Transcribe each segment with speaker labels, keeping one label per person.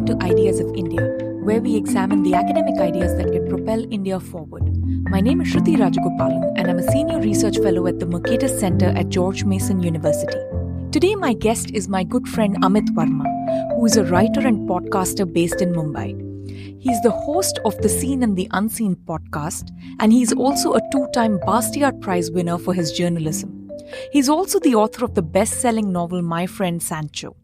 Speaker 1: welcome to Ideas of India, where we examine the academic ideas that can propel India forward. My name is Shruti Rajagopalan, and I'm a senior research fellow at the Mercatus Center at George Mason University. Today, my guest is my good friend Amit Varma, who is a writer and podcaster based in Mumbai. He's the host of the Seen and the Unseen podcast, and he's also a two-time Bastiat Prize winner for his journalism. He's also the author of the best-selling novel My Friend Sancho.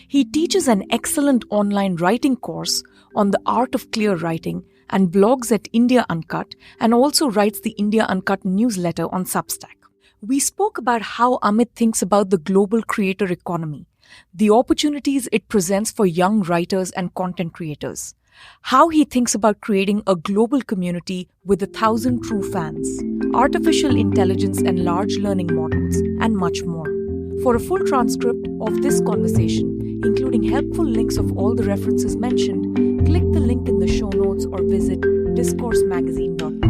Speaker 1: He teaches an excellent online writing course on the art of clear writing and blogs at India Uncut, and also writes the India Uncut newsletter on Substack. We spoke about how Amit thinks about the global creator economy, the opportunities it presents for young writers and content creators, how he thinks about creating a global community with 1,000 true fans, artificial intelligence and large learning models, and much more. For a full transcript of this conversation, including helpful links of all the references mentioned, click the link in the show notes or visit discoursemagazine.com.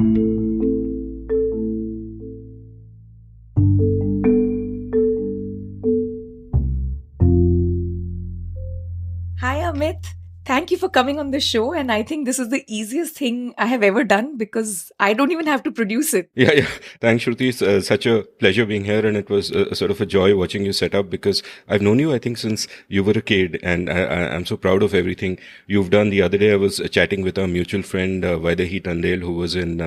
Speaker 1: Hi, Amit. Thank you for coming on the show. And I think this is the easiest thing I have ever done because I don't even have to produce it.
Speaker 2: Yeah. Thanks, Shruti. It's such a pleasure being here. And it was sort of a joy watching you set up because I've known you, I think, since you were a kid. And I'm so proud of everything you've done. The other day, I was chatting with our mutual friend, Vaidehi Tandel, who was in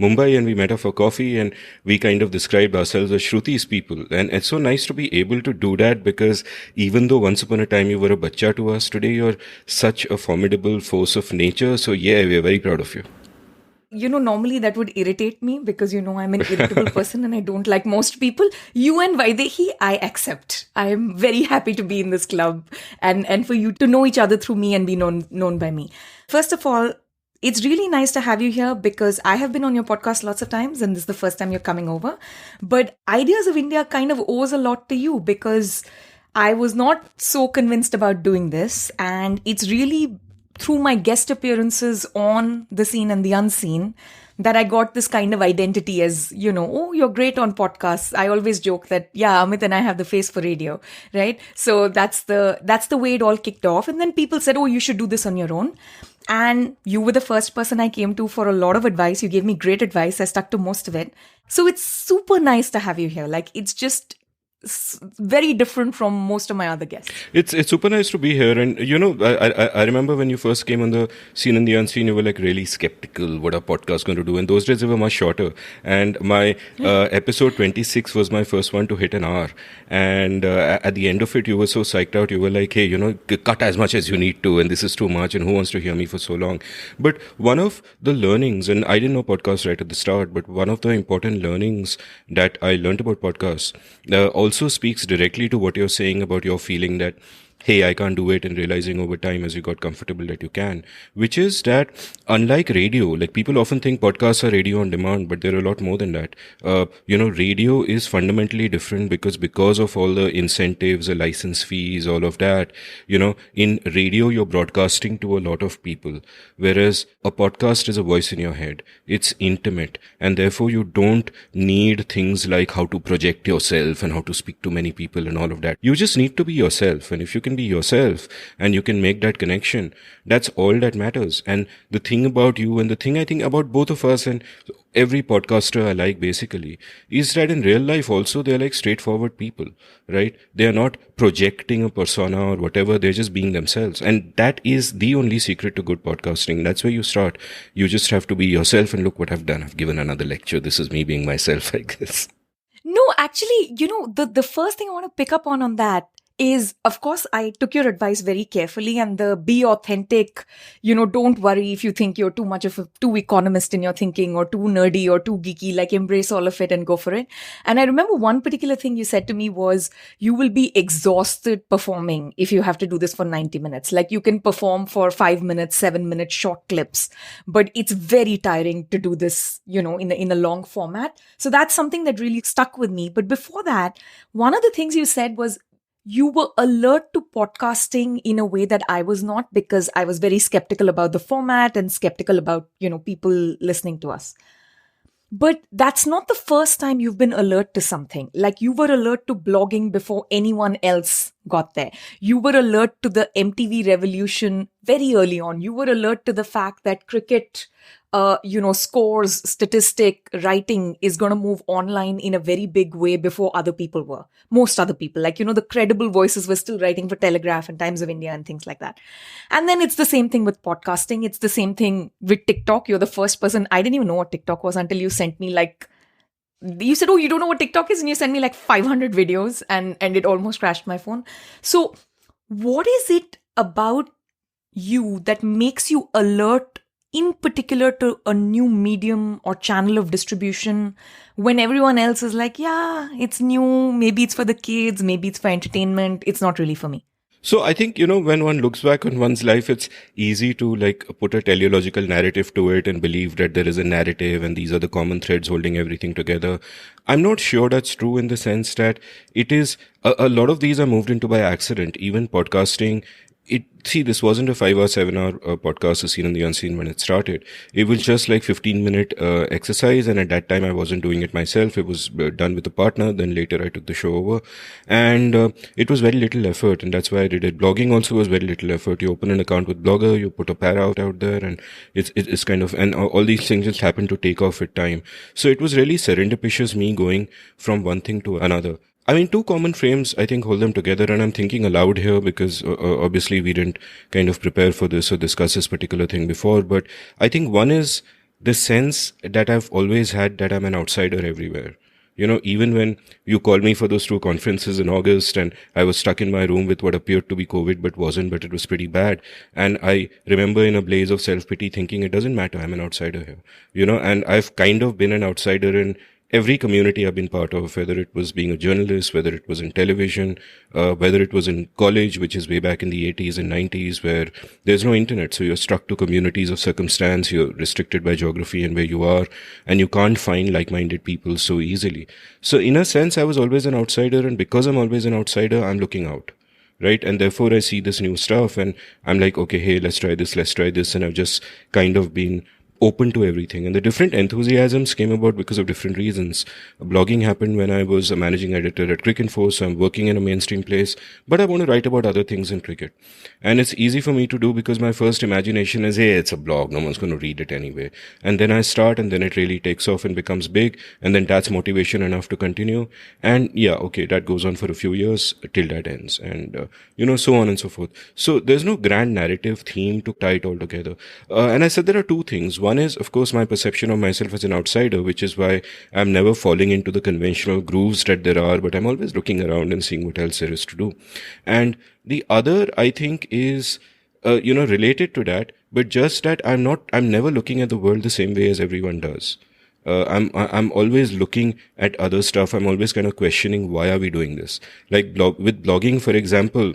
Speaker 2: Mumbai. And we met her for coffee. And we kind of described ourselves as Shruti's people. And it's so nice to be able to do that because even though once upon a time you were a bachcha to us, today you're such a formidable force of nature. So yeah, we're very proud of you.
Speaker 1: Normally that would irritate me because, I'm an irritable person and I don't like most people. You and Vaidehi, I accept. I am very happy to be in this club and for you to know each other through me and be known by me. First of all, it's really nice to have you here because I have been on your podcast lots of times and this is the first time you're coming over. But Ideas of India kind of owes a lot to you because I was not so convinced about doing this, and it's really through my guest appearances on The Seen and the Unseen that I got this kind of identity as, you're great on podcasts. I always joke that, Amit and I have the face for radio, right? So that's the way it all kicked off. And then people said, you should do this on your own. And you were the first person I came to for a lot of advice. You gave me great advice. I stuck to most of it. So it's super nice to have you here. It's just very different from most of my other guests.
Speaker 2: It's super nice to be here. And, I remember when you first came on the Seen and the Unseen, you were really skeptical what our podcast going to do. And those days they were much shorter. And my episode 26 was my first one to hit an hour. And at the end of it, you were so psyched out. You were like, hey, cut as much as you need to. And this is too much. And who wants to hear me for so long? But one of the learnings, and I didn't know podcasts right at the start, but one of the important learnings that I learned about podcasts also speaks directly to what you're saying about your feeling that, hey, I can't do it, and realizing over time as you got comfortable that you can, which is that unlike radio, people often think podcasts are radio on demand, but they're a lot more than that. Radio is fundamentally different because of all the incentives, the license fees, all of that. In radio, you're broadcasting to a lot of people, whereas a podcast is a voice in your head. It's intimate, and therefore you don't need things like how to project yourself and how to speak to many people and all of that. You just need to be yourself, and if you can be yourself and you can make that connection, that's all that matters. And the thing about you, and the thing I think about both of us and every podcaster I like basically, is that in real life also they're straightforward people, right? They are not projecting a persona or whatever, they're just being themselves. And that is the only secret to good podcasting. That's where you start. You just have to be yourself, and look what I've done. I've given another lecture. This is me being myself, I guess.
Speaker 1: No, actually, the first thing I want to pick up on that is, of course, I took your advice very carefully, and the be authentic, don't worry if you think you're too economist in your thinking or too nerdy or too geeky, embrace all of it and go for it. And I remember one particular thing you said to me was, you will be exhausted performing if you have to do this for 90 minutes. You can perform for 5 minutes, 7 minutes, short clips, but it's very tiring to do this, in a long format. So that's something that really stuck with me. But before that, one of the things you said was, you were alert to podcasting in a way that I was not, because I was very skeptical about the format and skeptical about, people listening to us. But that's not the first time you've been alert to something. Like you were alert to blogging before anyone else got there. You were alert to the MTV revolution very early on. You were alert to the fact that cricket, scores, statistic, writing is going to move online in a very big way before other people were. Most other people, like, the credible voices were still writing for Telegraph and Times of India and things like that. And then it's the same thing with podcasting. It's the same thing with TikTok. You're the first person. I didn't even know what TikTok was until you sent me you said, oh, you don't know what TikTok is? And you sent me 500 videos and it almost crashed my phone. So what is it about you that makes you alert in particular to a new medium or channel of distribution when everyone else is like, yeah, it's new, maybe it's for the kids, maybe it's for entertainment, it's not really for me?
Speaker 2: So I think, when one looks back on one's life, it's easy to put a teleological narrative to it and believe that there is a narrative and these are the common threads holding everything together. I'm not sure that's true in the sense that it is, a lot of these are moved into by accident. Even podcasting, this wasn't a 5 or 7 hour podcast, A Scene and the Unseen, when it started. It was just 15-minute exercise. And at that time, I wasn't doing it myself. It was done with a partner. Then later I took the show over and it was very little effort. And that's why I did it. Blogging also was very little effort. You open an account with Blogger, you put a para out there and it's kind of, and all these things just happen to take off with time. So it was really serendipitous, me going from one thing to another. I mean, two common frames, I think, hold them together, and I'm thinking aloud here because obviously we didn't kind of prepare for this or discuss this particular thing before, but I think one is the sense that I've always had that I'm an outsider everywhere. Even when you called me for those two conferences in August and I was stuck in my room with what appeared to be COVID but wasn't, but it was pretty bad. And I remember in a blaze of self-pity thinking it doesn't matter, I'm an outsider here, and I've kind of been an outsider in every community I've been part of, whether it was being a journalist, whether it was in television, whether it was in college, which is way back in the 80s and 90s, where there's no internet. So you're stuck to communities of circumstance. You're restricted by geography and where you are, and you can't find like-minded people so easily. So in a sense, I was always an outsider. And because I'm always an outsider, I'm looking out. Right. And therefore I see this new stuff and I'm like, okay, hey, let's try this. And I've just kind of been open to everything. And the different enthusiasms came about because of different reasons. Blogging happened when I was a managing editor at Cricinfo, so I'm working in a mainstream place, but I want to write about other things in cricket. And it's easy for me to do because my first imagination is, hey, it's a blog, no one's going to read it anyway. And then I start and then it really takes off and becomes big. And then that's motivation enough to continue. And yeah, okay, that goes on for a few years till that ends. And, so on and so forth. So there's no grand narrative theme to tie it all together. And I said there are two things. One is, of course, my perception of myself as an outsider, which is why I'm never falling into the conventional grooves that there are, but I'm always looking around and seeing what else there is to do. And the other, I think, is, related to that, but just that I'm never looking at the world the same way as everyone does. I'm always looking at other stuff. I'm always kind of questioning, why are we doing this? Like with blogging, for example,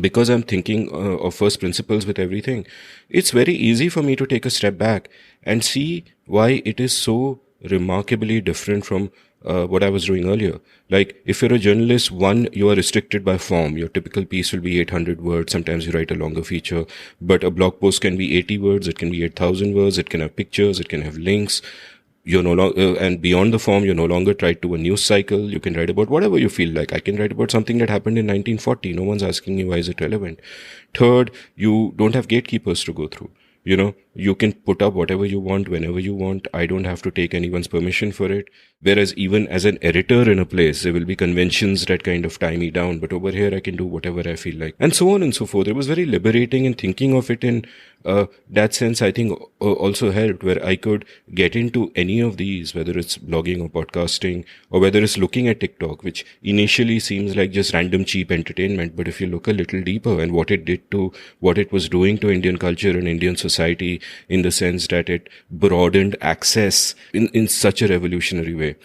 Speaker 2: because I'm thinking of first principles with everything, it's very easy for me to take a step back and see why it is so remarkably different from what I was doing earlier. Like, if you're a journalist, one, you are restricted by form. Your typical piece will be 800 words. Sometimes you write a longer feature, but a blog post can be 80 words. It can be 8,000 words. It can have pictures. It can have links. You're no longer, and beyond the form, you're no longer tied to a news cycle. You can write about whatever you feel like. I can write about something that happened in 1940. No one's asking me why is it relevant. Third, you don't have gatekeepers to go through. You can put up whatever you want, whenever you want. I don't have to take anyone's permission for it. Whereas even as an editor in a place, there will be conventions that kind of tie me down. But over here, I can do whatever I feel like. And so on and so forth. It was very liberating, and thinking of it in that sense, I think also helped, where I could get into any of these, whether it's blogging or podcasting, or whether it's looking at TikTok, which initially seems like just random cheap entertainment. But if you look a little deeper and what it did to, what it was doing to Indian culture and Indian society, in the sense that it broadened access in such a revolutionary way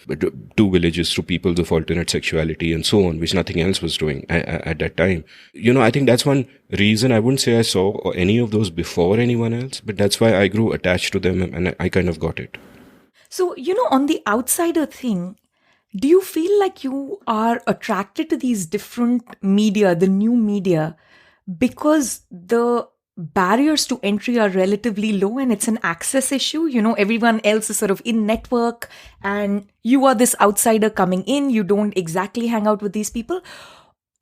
Speaker 2: to villages, to peoples of alternate sexuality and so on, which nothing else was doing at that time. I think that's one reason. I wouldn't say I saw any of those before anyone else, but that's why I grew attached to them and I kind of got it.
Speaker 1: So, on the outsider thing, do you feel like you are attracted to these different media, the new media, because the barriers to entry are relatively low and it's an access issue. Everyone else is sort of in network and you are this outsider coming in. You don't exactly hang out with these people.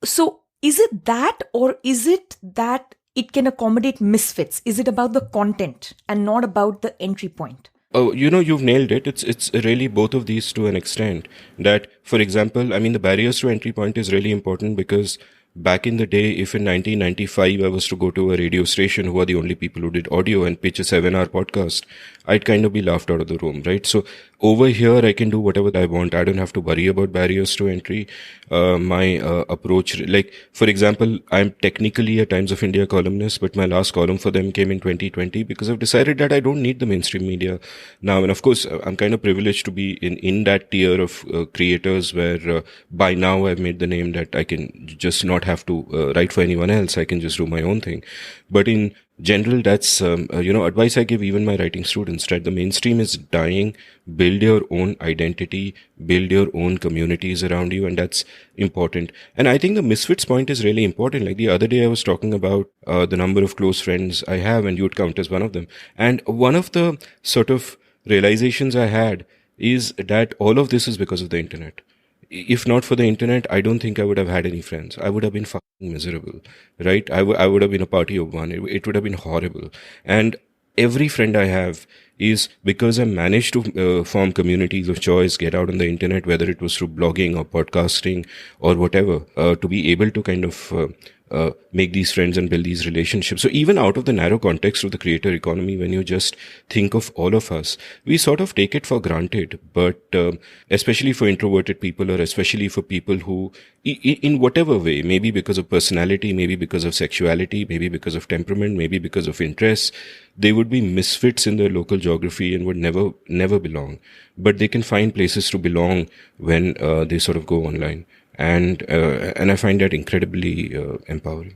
Speaker 1: So is it that, or is it that it can accommodate misfits? Is it about the content and not about the entry point?
Speaker 2: Oh, you've nailed it. It's really both of these to an extent. That, for example, I mean, the barriers to entry point is really important because back in the day, if in 1995 I was to go to a radio station who are the only people who did audio and pitch a 7-hour podcast, I'd kind of be laughed out of the room, right? So over here, I can do whatever I want. I don't have to worry about barriers to entry. My approach, like, for example, I'm technically a Times of India columnist, but my last column for them came in 2020 because I've decided that I don't need the mainstream media now. And of course, I'm kind of privileged to be in that tier of creators where by now I've made the name that I can just not have to write for anyone else. I can just do my own thing. But in general, that's, advice I give even my writing students, right? The mainstream is dying. Build your own identity, build your own communities around you. And that's important. And I think the misfits point is really important. Like the other day I was talking about the number of close friends I have, and you'd count as one of them. And one of the sort of realizations I had is that all of this is because of the internet. If not for the internet, I don't think I would have had any friends. I would have been fucking miserable, right? I would have been a party of one. It would have been horrible. And every friend I have is because I managed to form communities of choice, get out on the internet, whether it was through blogging or podcasting or whatever, to be able to kind of make these friends and build these relationships. So even out of the narrow context of the creator economy, when you just think of all of us, we sort of take it for granted. But especially for introverted people, or especially for people who, in whatever way, maybe because of personality, maybe because of sexuality, maybe because of temperament, maybe because of interests, they would be misfits in their local geography and would never belong. But they can find places to belong when they sort of go online. And I find that incredibly empowering.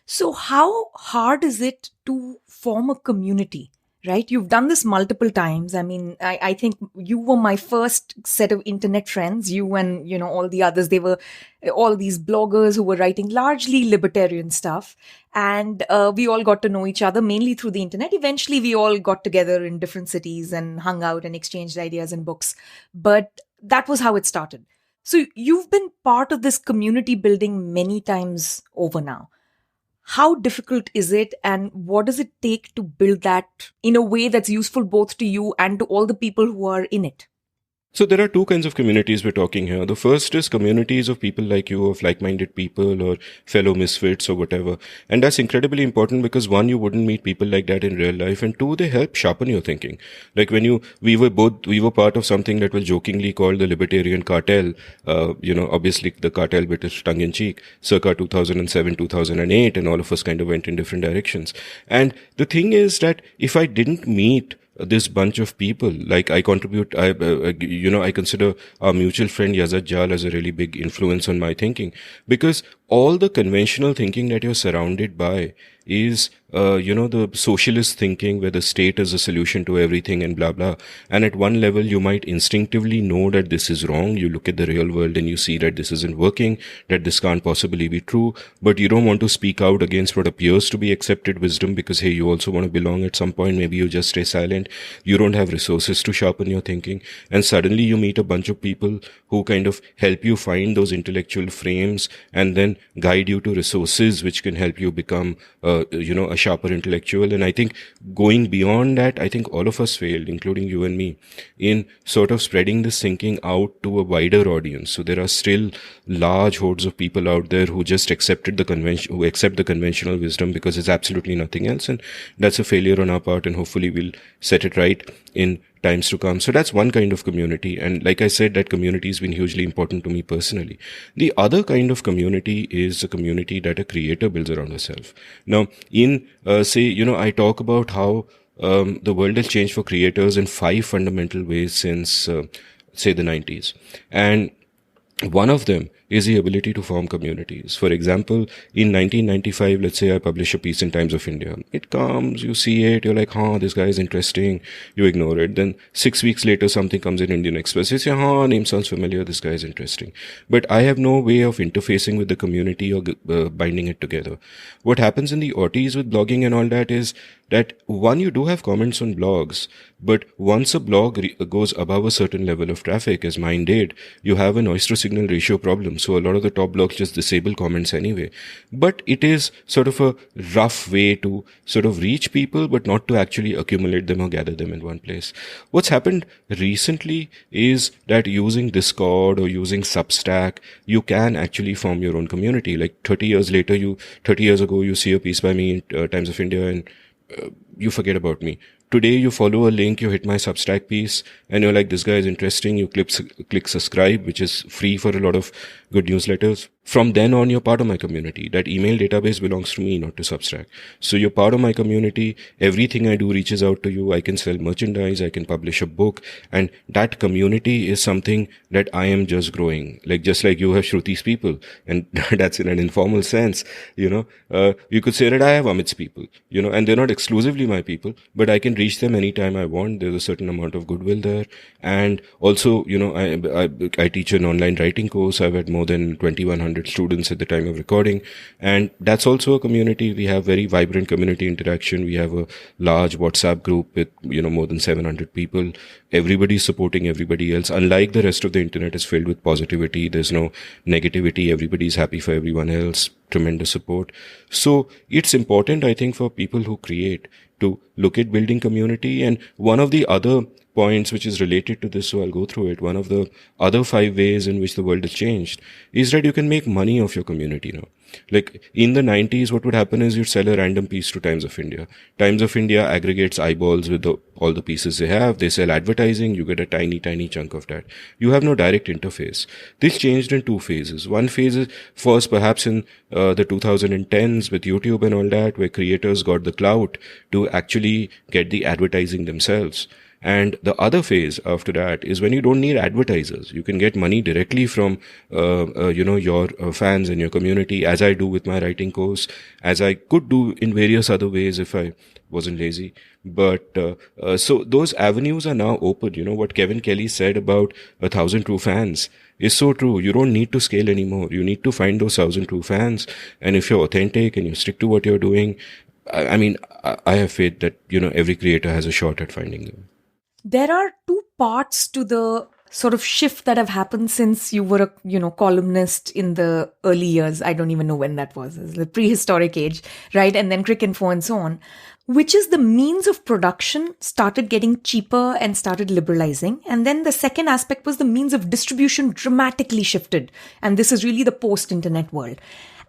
Speaker 1: So how hard is it to form a community, right? You've done this multiple times. I mean, I think you were my first set of internet friends. You and, all the others, they were all these bloggers who were writing largely libertarian stuff. And we all got to know each other mainly through the internet. Eventually, we all got together in different cities and hung out and exchanged ideas and books. But that was how it started. So you've been part of this community building many times over now. How difficult is it, and what does it take to build that in a way that's useful both to you and to all the people who are in it?
Speaker 2: So there are two kinds of communities we're talking here. The first is communities of people like you, of like-minded people or fellow misfits or whatever. And that's incredibly important because one, you wouldn't meet people like that in real life. And two, they help sharpen your thinking. Like when we were part of something that was jokingly called the Libertarian Cartel. Obviously the cartel bit is tongue in cheek, circa 2007, 2008, and all of us kind of went in different directions. And the thing is that if I didn't meet this bunch of people, like I consider our mutual friend Yazad Jal as a really big influence on my thinking, because all the conventional thinking that you're surrounded by is, the socialist thinking where the state is a solution to everything and blah, blah. And at one level, you might instinctively know that this is wrong. You look at the real world and you see that this isn't working, that this can't possibly be true, but you don't want to speak out against what appears to be accepted wisdom because, hey, you also want to belong at some point. Maybe you just stay silent. You don't have resources to sharpen your thinking. And suddenly you meet a bunch of people who kind of help you find those intellectual frames and then guide you to resources which can help you become, a sharper intellectual. And I think going beyond that, I think all of us failed, including you and me, in sort of spreading this thinking out to a wider audience. So there are still large hordes of people out there who just accept the conventional wisdom because it's absolutely nothing else. And that's a failure on our part, and hopefully we'll set it right in times to come. So that's one kind of community. And like I said, that community has been hugely important to me personally. The other kind of community is a community that a creator builds around herself. Now, I talk about how the world has changed for creators in 5 fundamental ways since, the 90s. And one of them is the ability to form communities. For example, in 1995, let's say I publish a piece in Times of India. It comes, you see it, you're like, this guy is interesting. You ignore it. Then 6 weeks later, something comes in Indian Express. You say, name sounds familiar. This guy is interesting. But I have no way of interfacing with the community or binding it together. What happens in the OTs with blogging and all that is that one, you do have comments on blogs, but once a blog goes above a certain level of traffic, as mine did, you have an oyster signal ratio problem. So a lot of the top blogs just disable comments anyway. But it is sort of a rough way to sort of reach people, but not to actually accumulate them or gather them in one place. What's happened recently is that using Discord or using Substack, you can actually form your own community. Like 30 years ago, you see a piece by me in Times of India and you forget about me. Today, you follow a link, you hit my Substack piece, and you're like, this guy is interesting. You click subscribe, which is free for a lot of good newsletters. From then on, you're part of my community. That email database belongs to me, not to Substack. So you're part of my community. Everything I do reaches out to you. I can sell merchandise. I can publish a book. And that community is something that I am just growing. Like, just like you have Shruti's people. And that's in an informal sense, you could say that I have Amit's people, and they're not exclusively my people, but I can reach them anytime I want. There's a certain amount of goodwill there. And also, I teach an online writing course. I've had more than 2,100 students at the time of recording. And that's also a community. We have very vibrant community interaction. We have a large WhatsApp group with, more than 700 people. Everybody's supporting everybody else. Unlike the rest of the internet is filled with positivity. There's no negativity. Everybody's happy for everyone else. Tremendous support. So it's important, I think, for people who create to look at building community. And one of the other points which is related to this, so I'll go through it. One of the other 5 ways in which the world has changed is that you can make money off your community now. Like in the 90s, what would happen is you'd sell a random piece to Times of India. Times of India aggregates eyeballs with all the pieces they have. They sell advertising. You get a tiny, tiny chunk of that. You have no direct interface. This changed in 2 phases. One phase is first perhaps in the 2010s with YouTube and all that, where creators got the clout to actually get the advertising themselves. And the other phase after that is when you don't need advertisers. You can get money directly from, your fans and your community, as I do with my writing course, as I could do in various other ways if I wasn't lazy. But so those avenues are now open. What Kevin Kelly said about 1,000 true fans is so true. You don't need to scale anymore. You need to find those 1,000 true fans. And if you're authentic and you stick to what you're doing, I have faith that, every creator has a shot at finding them.
Speaker 1: There are 2 parts to the sort of shift that have happened since you were a, columnist in the early years. I don't even know when that was. It's the prehistoric age, right? And then Cricinfo and so on, which is the means of production started getting cheaper and started liberalizing. And then the second aspect was the means of distribution dramatically shifted. And this is really the post-internet world.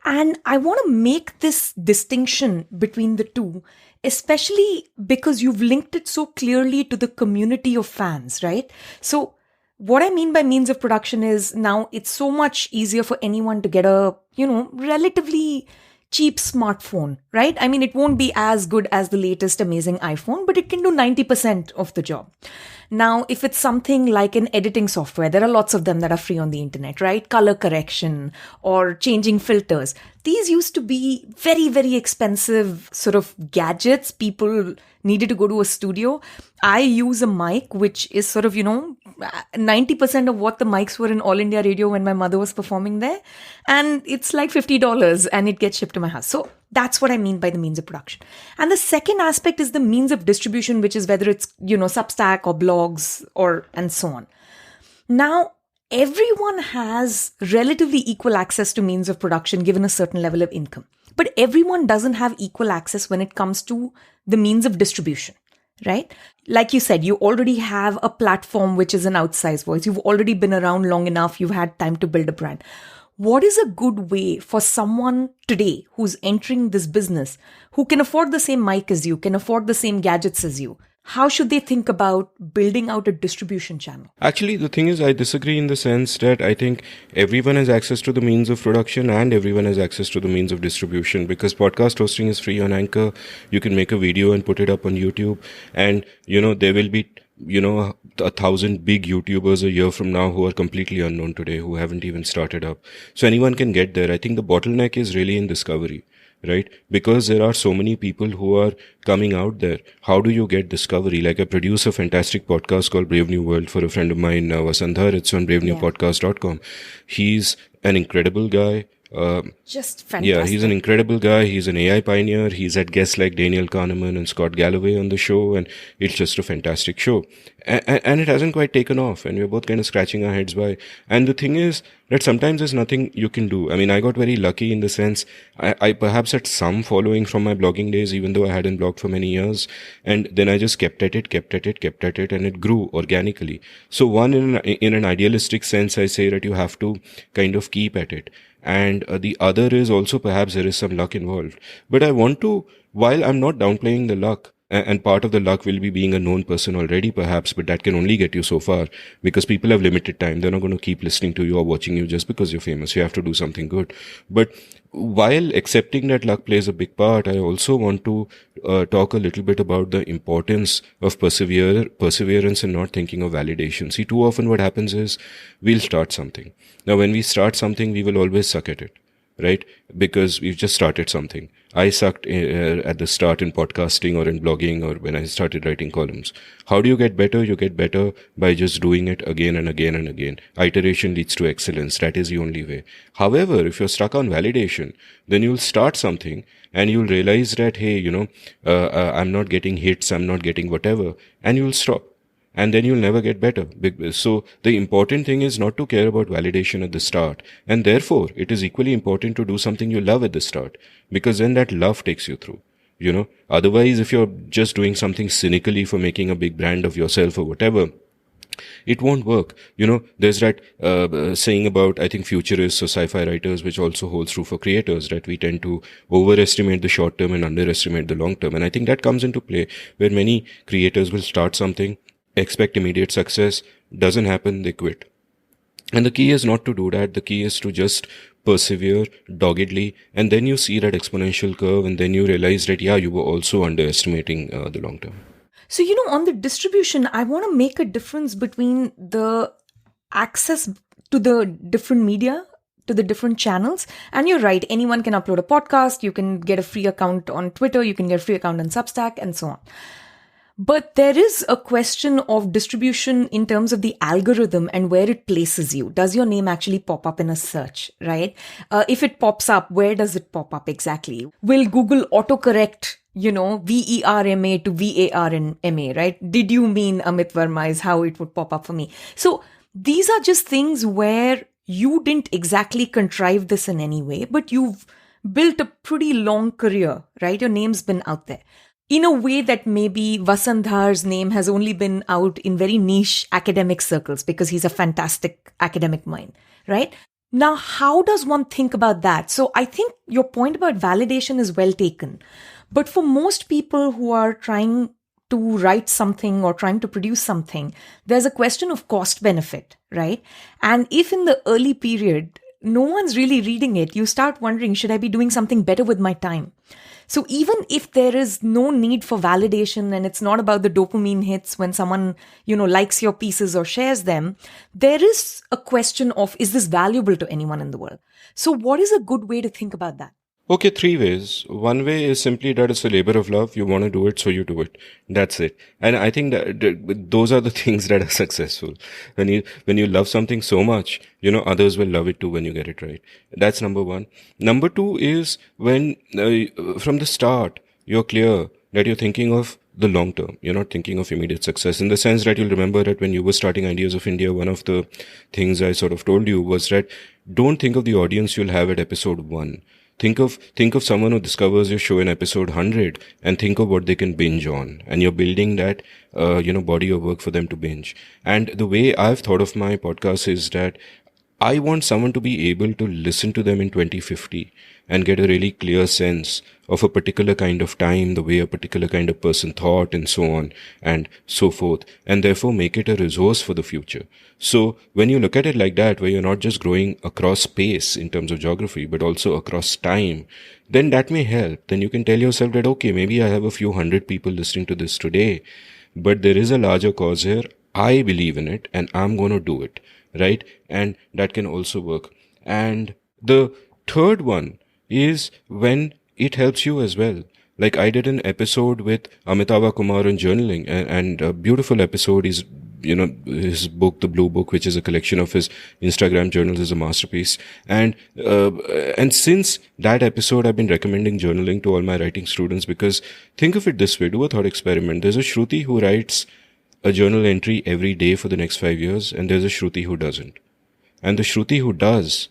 Speaker 1: And I want to make this distinction between the two, especially because you've linked it so clearly to the community of fans, right? So what I mean by means of production is now it's so much easier for anyone to get a, relatively cheap smartphone, right? I mean, it won't be as good as the latest amazing iPhone, but it can do 90% of the job. Now, if it's something like an editing software, there are lots of them that are free on the internet, right? Color correction or changing filters. These used to be very, very expensive sort of gadgets. People needed to go to a studio. I use a mic, which is sort of, 90% of what the mics were in All India Radio when my mother was performing there. And it's like $50 and it gets shipped to my house. So that's what I mean by the means of production. And the second aspect is the means of distribution, which is whether it's, Substack or blogs and so on. Now, everyone has relatively equal access to means of production given a certain level of income. But everyone doesn't have equal access when it comes to the means of distribution, right? Like you said, you already have a platform which is an outsized voice. You've already been around long enough. You've had time to build a brand. What is a good way for someone today who's entering this business, who can afford the same mic as you, can afford the same gadgets as you? How should they think about building out a distribution channel?
Speaker 2: Actually, the thing is, I disagree in the sense that I think everyone has access to the means of production and everyone has access to the means of distribution, because podcast hosting is free on Anchor. You can make a video and put it up on YouTube, and there will be 1,000 big YouTubers a year from now who are completely unknown today, who haven't even started up. So anyone can get there. I think the bottleneck is really in discovery, right? Because there are so many people who are coming out there. How do you get discovery? Like, I produce a fantastic podcast called Brave New World for a friend of mine, Vasandhar. It's on bravenewpodcast.com. He's an incredible guy.
Speaker 1: Just fantastic.
Speaker 2: Yeah, he's an incredible guy. He's an AI pioneer. He's had guests like Daniel Kahneman and Scott Galloway on the show, and it's just a fantastic show. And it hasn't quite taken off, and we're both kind of scratching our heads why. And the thing is that sometimes there's nothing you can do. I mean, I got very lucky in the sense I perhaps had some following from my blogging days, even though I hadn't blogged for many years. And then I just kept at it, and it grew organically. So one, in an idealistic sense, I say that you have to kind of keep at it. And the other is also perhaps there is some luck involved. But I want to, while I'm not downplaying the luck, and part of the luck will be being a known person already perhaps, but that can only get you so far because people have limited time. They're not going to keep listening to you or watching you just because you're famous. You have to do something good. But while accepting that luck plays a big part, I also want to talk a little bit about the importance of perseverance and not thinking of validation. See, too often what happens is we'll start something. Now, when we start something, we will always suck at it, right? Because we've just started something. I sucked at the start in podcasting or in blogging or when I started writing columns. How do you get better? You get better by just doing it again and again and again. Iteration leads to excellence. That is the only way. However, if you're stuck on validation, then you'll start something and you'll realize that, hey, I'm not getting hits, I'm not getting whatever, and you'll stop. And then you'll never get better. So the important thing is not to care about validation at the start. And therefore, it is equally important to do something you love at the start. Because then that love takes you through. Otherwise, if you're just doing something cynically for making a big brand of yourself or whatever, it won't work. There's that saying about, I think, futurists or sci-fi writers, which also holds true for creators, that we tend to overestimate the short term and underestimate the long term. And I think that comes into play where many creators will start something, expect immediate success, doesn't happen, they quit. And the key is not to do that. The key is to just persevere doggedly, and then you see that exponential curve, and then you realize that, you were also underestimating the long term.
Speaker 1: So, on the distribution, I want to make a difference between the access to the different media, to the different channels. And you're right, anyone can upload a podcast, you can get a free account on Twitter, you can get a free account on Substack, and so on. But there is a question of distribution in terms of the algorithm and where it places you. Does your name actually pop up in a search, right? If it pops up, where does it pop up exactly? Will Google autocorrect, VERMA to VARMA, right? Did you mean Amit Varma is how it would pop up for me? So these are just things where you didn't exactly contrive this in any way, but you've built a pretty long career, right? Your name's been out there. In a way that maybe Vasandhar's name has only been out in very niche academic circles because he's a fantastic academic mind, right? Now, how does one think about that? So I think your point about validation is well taken. But for most people who are trying to write something or trying to produce something, there's a question of cost benefit, right? And if in the early period, no one's really reading it, you start wondering, should I be doing something better with my time? So even if there is no need for validation and it's not about the dopamine hits when someone, likes your pieces or shares them, there is a question of, is this valuable to anyone in the world? So what is a good way to think about that?
Speaker 2: Okay, 3 ways. One way is simply that it's a labor of love. You want to do it, so you do it. That's it. And I think that those are the things that are successful. When you love something so much, others will love it too when you get it right. That's number one. Number two is when, from the start, you're clear that you're thinking of the long term. You're not thinking of immediate success, in the sense that you'll remember that when you were starting Ideas of India, one of the things I sort of told you was that don't think of the audience you'll have at episode 1. Think of someone who discovers your show in episode 100 and think of what they can binge on. And you're building that, body of work for them to binge. And the way I've thought of my podcast is that I want someone to be able to listen to them in 2050 and get a really clear sense of a particular kind of time, the way a particular kind of person thought, and so on and so forth, and therefore make it a resource for the future. So when you look at it like that, where you're not just growing across space in terms of geography, but also across time, then that may help. Then you can tell yourself that, okay, maybe I have a few hundred people listening to this today, but there is a larger cause here. I believe in it and I'm going to do it, right? And that can also work. And the third one is when it helps you as well. Like I did an episode with Amitabh Kumar on journaling, and a beautiful episode. Is, his book, The Blue Book, which is a collection of his Instagram journals, is a masterpiece. And since that episode, I've been recommending journaling to all my writing students, because think of it this way, do a thought experiment. There's a Shruti who writes a journal entry every day for the next 5 years, and there's a Shruti who doesn't. And the Shruti who does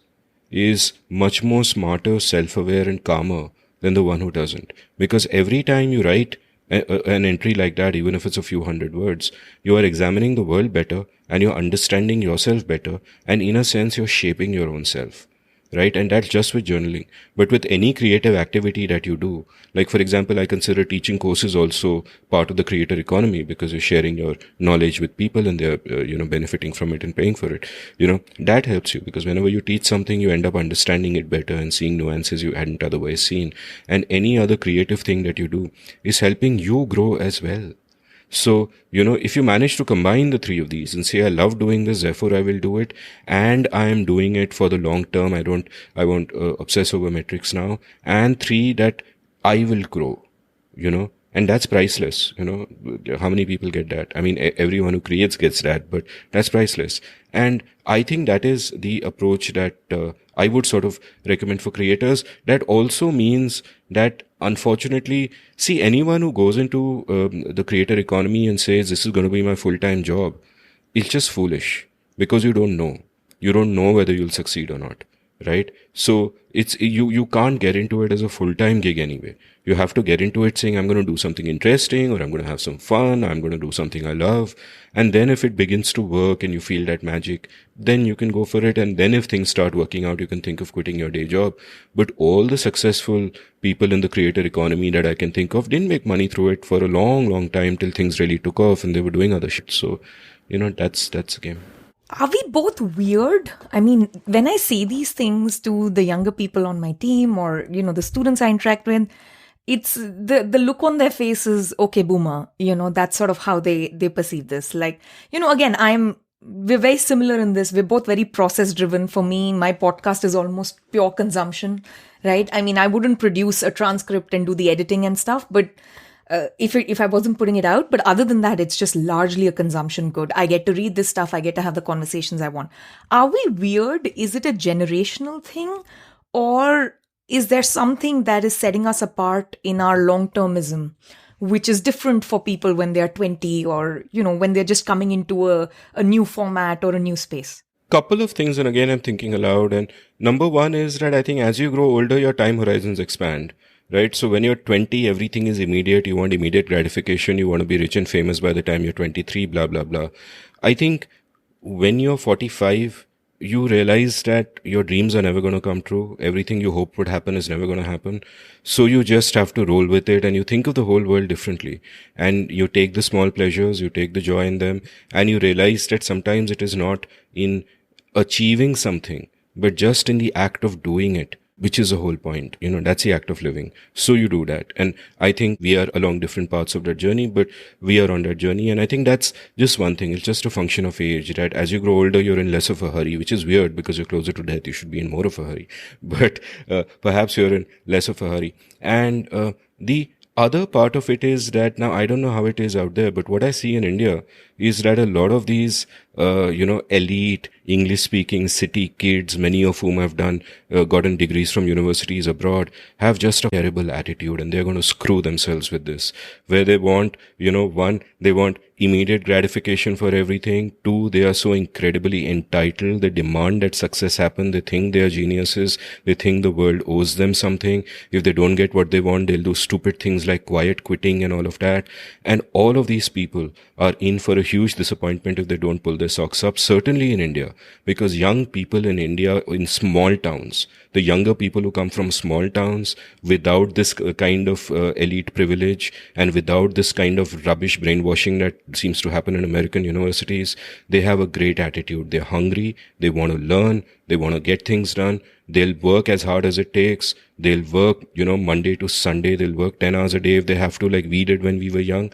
Speaker 2: is much more smarter, self-aware and calmer than the one who doesn't. Because every time you write an entry like that, even if it's a few hundred words, you are examining the world better and you're understanding yourself better, and in a sense you're shaping your own self, right? And that's just with journaling. But with any creative activity that you do, like for example, I consider teaching courses also part of the creator economy, because you're sharing your knowledge with people and they're benefiting from it and paying for it. That helps you, because whenever you teach something, you end up understanding it better and seeing nuances you hadn't otherwise seen. And any other creative thing that you do is helping you grow as well. So, if you manage to combine the three of these and say, I love doing this, therefore I will do it, and I am doing it for the long term, I won't obsess over metrics now, and three, that I will grow, and that's priceless. How many people get that? I mean, everyone who creates gets that, but that's priceless. And I think that is the approach that I would sort of recommend for creators. That also means that, unfortunately, see, anyone who goes into the creator economy and says, this is going to be my full-time job, it's just foolish, because you don't know. You don't know whether you'll succeed or not, right? So it's you can't get into it as a full-time gig anyway. You have to get into it saying, I'm going to do something interesting, or I'm going to have some fun, I'm going to do something I love. And then if it begins to work and you feel that magic, then you can go for it. And then if things start working out, you can think of quitting your day job. But all the successful people in the creator economy that I can think of didn't make money through it for a long, long time, till things really took off and they were doing other shit. So, that's the game.
Speaker 1: Are we both weird? I mean, when I say these things to the younger people on my team, or, the students I interact with, it's the look on their faces, okay, boomer, that's sort of how they perceive this. Like, again, we're very similar in this. We're both very process driven. For me, my podcast is almost pure consumption, right? I mean, I wouldn't produce a transcript and do the editing and stuff, but if I wasn't putting it out. But other than that, it's just largely a consumption good. I get to read this stuff. I get to have the conversations I want. Are we weird? Is it a generational thing? Or is there something that is setting us apart in our long-termism, which is different for people when they're 20, or, when they're just coming into a new format or a new space?
Speaker 2: Couple of things, and again, I'm thinking aloud. And number one is that I think as you grow older, your time horizons expand. Right? So when you're 20, everything is immediate. You want immediate gratification. You want to be rich and famous by the time you're 23, blah, blah, blah. I think when you're 45, you realize that your dreams are never going to come true. Everything you hoped would happen is never going to happen. So you just have to roll with it, and you think of the whole world differently. And you take the small pleasures, you take the joy in them, and you realize that sometimes it is not in achieving something, but just in the act of doing it, which is the whole point. That's the act of living. So you do that. And I think we are along different parts of that journey, but we are on that journey. And I think that's just one thing. It's just a function of age, that as you grow older, you're in less of a hurry, which is weird, because you're closer to death. You should be in more of a hurry, but perhaps you're in less of a hurry. And the other part of it is that, now I don't know how it is out there, but what I see in India is that a lot of these, elite English-speaking city kids, many of whom have gotten degrees from universities abroad, have just a terrible attitude, and they're going to screw themselves with this, where they want, one, they want immediate gratification for everything. Two, they are so incredibly entitled. They demand that success happen. They think they are geniuses. They think the world owes them something. If they don't get what they want, they'll do stupid things like quiet quitting and all of that. And all of these people are in for a huge disappointment if they don't pull their socks up, certainly in India, because young people in India, in small towns, the younger people who come from small towns without this kind of elite privilege and without this kind of rubbish brainwashing that seems to happen in American universities, they have a great attitude. They're hungry. They want to learn. They want to get things done. They'll work as hard as it takes. They'll work, Monday to Sunday. They'll work 10 hours a day if they have to, like we did when we were young.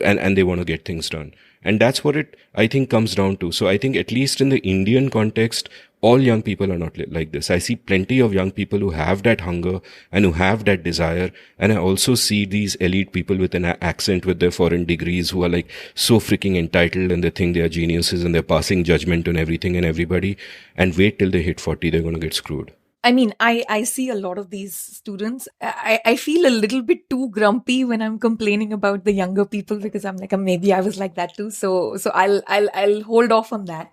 Speaker 2: and they want to get things done. And that's what it, I think, comes down to. So I think at least in the Indian context, all young people are not like this. I see plenty of young people who have that hunger and who have that desire. And I also see these elite people with an accent with their foreign degrees who are like so freaking entitled and they think they are geniuses and they're passing judgment on everything and everybody. And wait till they hit 40, they're going to get screwed.
Speaker 1: I mean, I see a lot of these students. I feel a little bit too grumpy when I'm complaining about the younger people because I'm like, maybe I was like that too. So I'll hold off on that.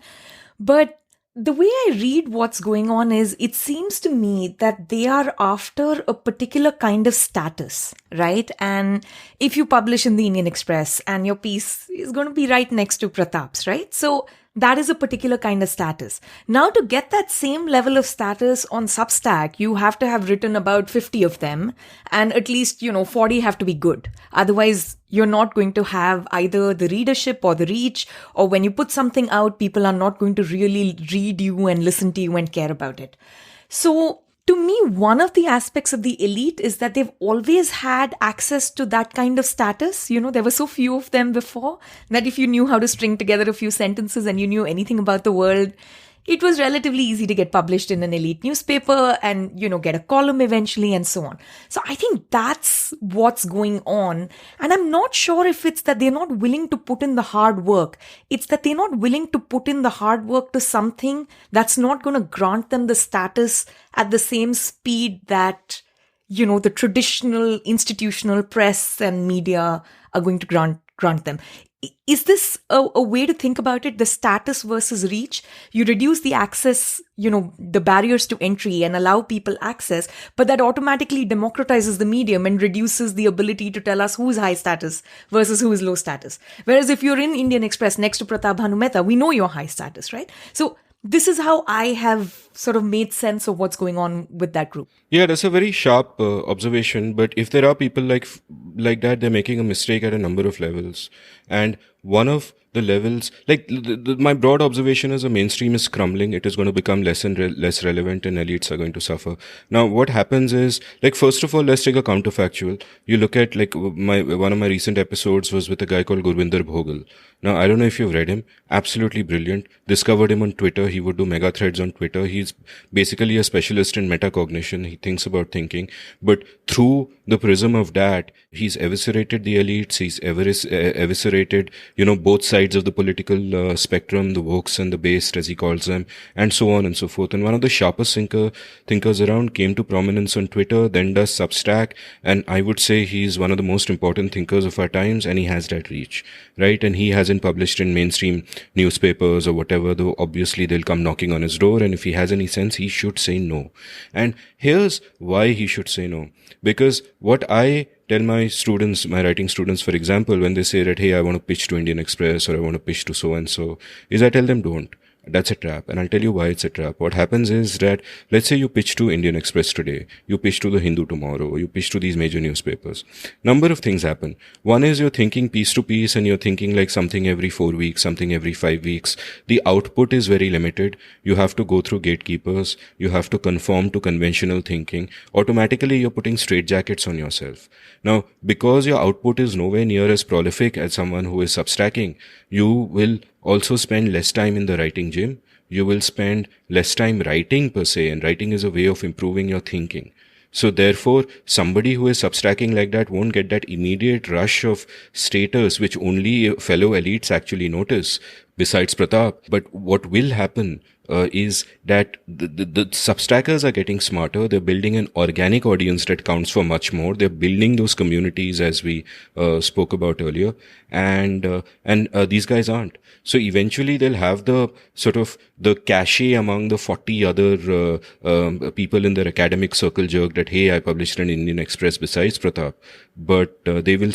Speaker 1: But the way I read what's going on is it seems to me that they are after a particular kind of status, right? And if you publish in the Indian Express and your piece is going to be right next to Pratap's, right? So that is a particular kind of status. Now, to get that same level of status on Substack, you have to have written about 50 of them and at least, 40 have to be good. Otherwise, you're not going to have either the readership or the reach, or when you put something out, people are not going to really read you and listen to you and care about it. So to me, one of the aspects of the elite is that they've always had access to that kind of status. There were so few of them before that if you knew how to string together a few sentences and you knew anything about the world, it was relatively easy to get published in an elite newspaper and, get a column eventually and so on. So I think that's what's going on. And I'm not sure if it's that they're not willing to put in the hard work. It's that they're not willing to put in the hard work to something that's not going to grant them the status at the same speed that, the traditional institutional press and media are going to grant them. Is this a way to think about it? The status versus reach? You reduce the access, the barriers to entry and allow people access, but that automatically democratizes the medium and reduces the ability to tell us who is high status versus who is low status. Whereas if you're in Indian Express next to Pratap Bhanumehta, we know you're high status, right? So this is how I have sort of made sense of what's going on with that group.
Speaker 2: Yeah, that's a very sharp observation. But if there are people like that, they're making a mistake at a number of levels. And one of the levels, my broad observation is the mainstream is crumbling. It is going to become less and less relevant, and elites are going to suffer. Now, what happens is, first of all, let's take a counterfactual. You look at one of my recent episodes was with a guy called Gurvinder Bhogal. Now, I don't know if you've read him. Absolutely brilliant. Discovered him on Twitter. He would do mega threads on Twitter. He's basically a specialist in metacognition. He thinks about thinking. But through the prism of that, he's eviscerated the elites. He's eviscerated, both sides of the political spectrum, the wokes and the based, as he calls them, and so on and so forth. And one of the sharpest thinkers around came to prominence on Twitter, then does Substack. And I would say he's one of the most important thinkers of our times, and he has that reach, right? And he hasn't published in mainstream newspapers or whatever, though obviously they'll come knocking on his door. And if he has any sense, he should say no. And here's why he should say no. Because what I tell my students, my writing students, for example, when they say that, hey, I want to pitch to Indian Express or I want to pitch to so-and-so, is I tell them don't. That's a trap. And I'll tell you why it's a trap. What happens is that, let's say you pitch to Indian Express today, you pitch to the Hindu tomorrow, you pitch to these major newspapers. Number of things happen. One is you're thinking piece to piece and you're thinking like something every 4 weeks, something every 5 weeks. The output is very limited. You have to go through gatekeepers. You have to conform to conventional thinking. Automatically, you're putting straitjackets on yourself. Now, because your output is nowhere near as prolific as someone who is substacking, you will also spend less time in the writing gym. You will spend less time writing per se, and writing is a way of improving your thinking. So therefore, somebody who is substacking like that won't get that immediate rush of status, which only fellow elites actually notice, besides Pratap. But what will happen is that the substackers are getting smarter. They're building an organic audience that counts for much more. They're building those communities, as we spoke about earlier, and these guys aren't. So eventually they'll have the sort of the cachet among the 40 other people in their academic circle jerk that, hey, I published an Indian Express besides Pratap. But they will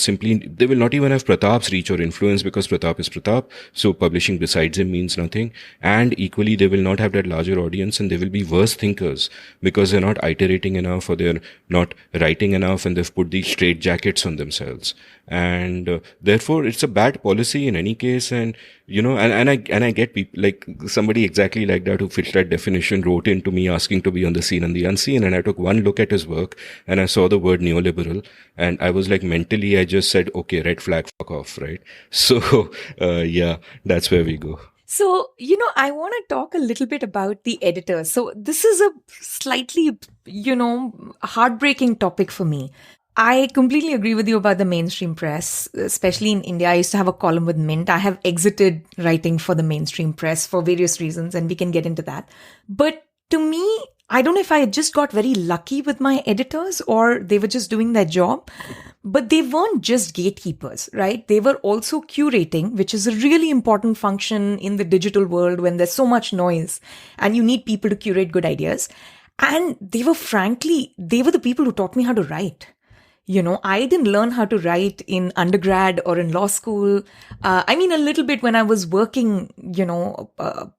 Speaker 2: not even have Pratap's reach or influence, because Pratap is Pratap. So publishing besides him means nothing. And equally, they will not have that larger audience, and they will be worse thinkers because they're not iterating enough, or they're not writing enough, and they've put these straitjackets on themselves. And therefore, it's a bad policy in any case. And and I get people like somebody exactly like that who fits that definition wrote into me asking to be on the Seen and the Unseen, and I took one look at his work and I saw the word neoliberal, and I was like, mentally I just said, okay, red flag, fuck off, right? So yeah, that's where we go.
Speaker 1: So, I want to talk a little bit about the editors. So, this is a slightly, heartbreaking topic for me. I completely agree with you about the mainstream press, especially in India. I used to have a column with Mint. I have exited writing for the mainstream press for various reasons, and we can get into that. But to me, I don't know if I just got very lucky with my editors or they were just doing their job, but they weren't just gatekeepers, right? They were also curating, which is a really important function in the digital world when there's so much noise and you need people to curate good ideas. And they were the people who taught me how to write. I didn't learn how to write in undergrad or in law school. A little bit when I was working,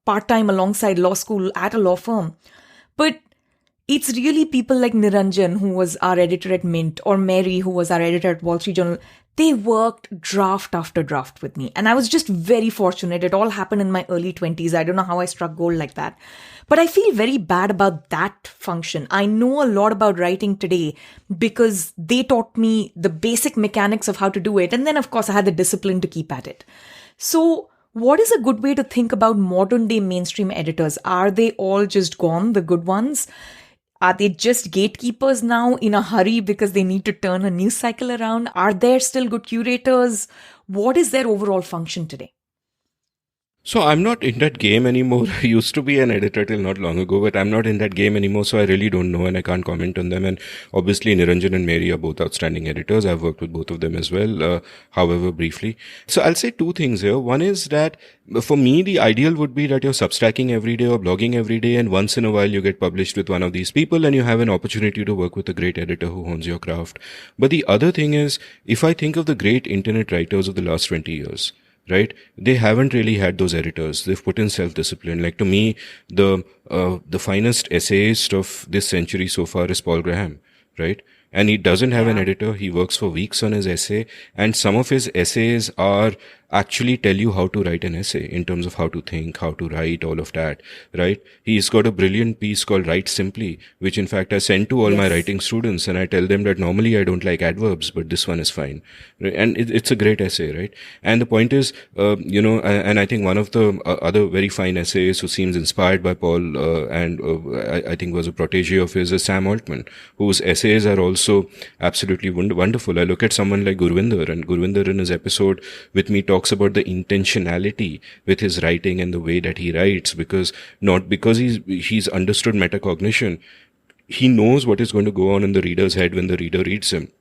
Speaker 1: part-time alongside law school at a law firm. But it's really people like Niranjan, who was our editor at Mint, or Mary, who was our editor at Wall Street Journal. They worked draft after draft with me. And I was just very fortunate. It all happened in my early 20s. I don't know how I struck gold like that. But I feel very bad about that function. I know a lot about writing today because they taught me the basic mechanics of how to do it. And then, of course, I had the discipline to keep at it. So what is a good way to think about modern day mainstream editors? Are they all just gone, the good ones? Are they just gatekeepers now in a hurry because they need to turn a news cycle around? Are there still good curators? What is their overall function today?
Speaker 2: So I'm not in that game anymore. I used to be an editor till not long ago, but I'm not in that game anymore, so I really don't know and I can't comment on them. And obviously Niranjan and Mary are both outstanding editors. I've worked with both of them as well, however briefly. So I'll say two things here. One is that for me, the ideal would be that you're substacking every day or blogging every day, and once in a while you get published with one of these people and you have an opportunity to work with a great editor who owns your craft. But the other thing is, if I think of the great internet writers of the last 20 years, right? They haven't really had those editors. They've put in self-discipline. Like to me, the finest essayist of this century so far is Paul Graham, right? And he doesn't have an editor. He works for weeks on his essay, and some of his essays are actually tell you how to write an essay in terms of how to think, how to write, all of that, right? He's got a brilliant piece called Write Simply, which in fact I send to all my writing students, and I tell them that normally I don't like adverbs, but this one is fine. Right? And it's a great essay, right? And the point is, and I think one of the other very fine essayists who seems inspired by Paul, I think was a protege of his, is Sam Altman, whose essays are also absolutely wonderful. I look at someone like Gurvinder, and Gurvinder in his episode with me talks about the intentionality with his writing and the way that he writes, because he's understood metacognition. He knows what is going to go on in the reader's head when the reader reads him,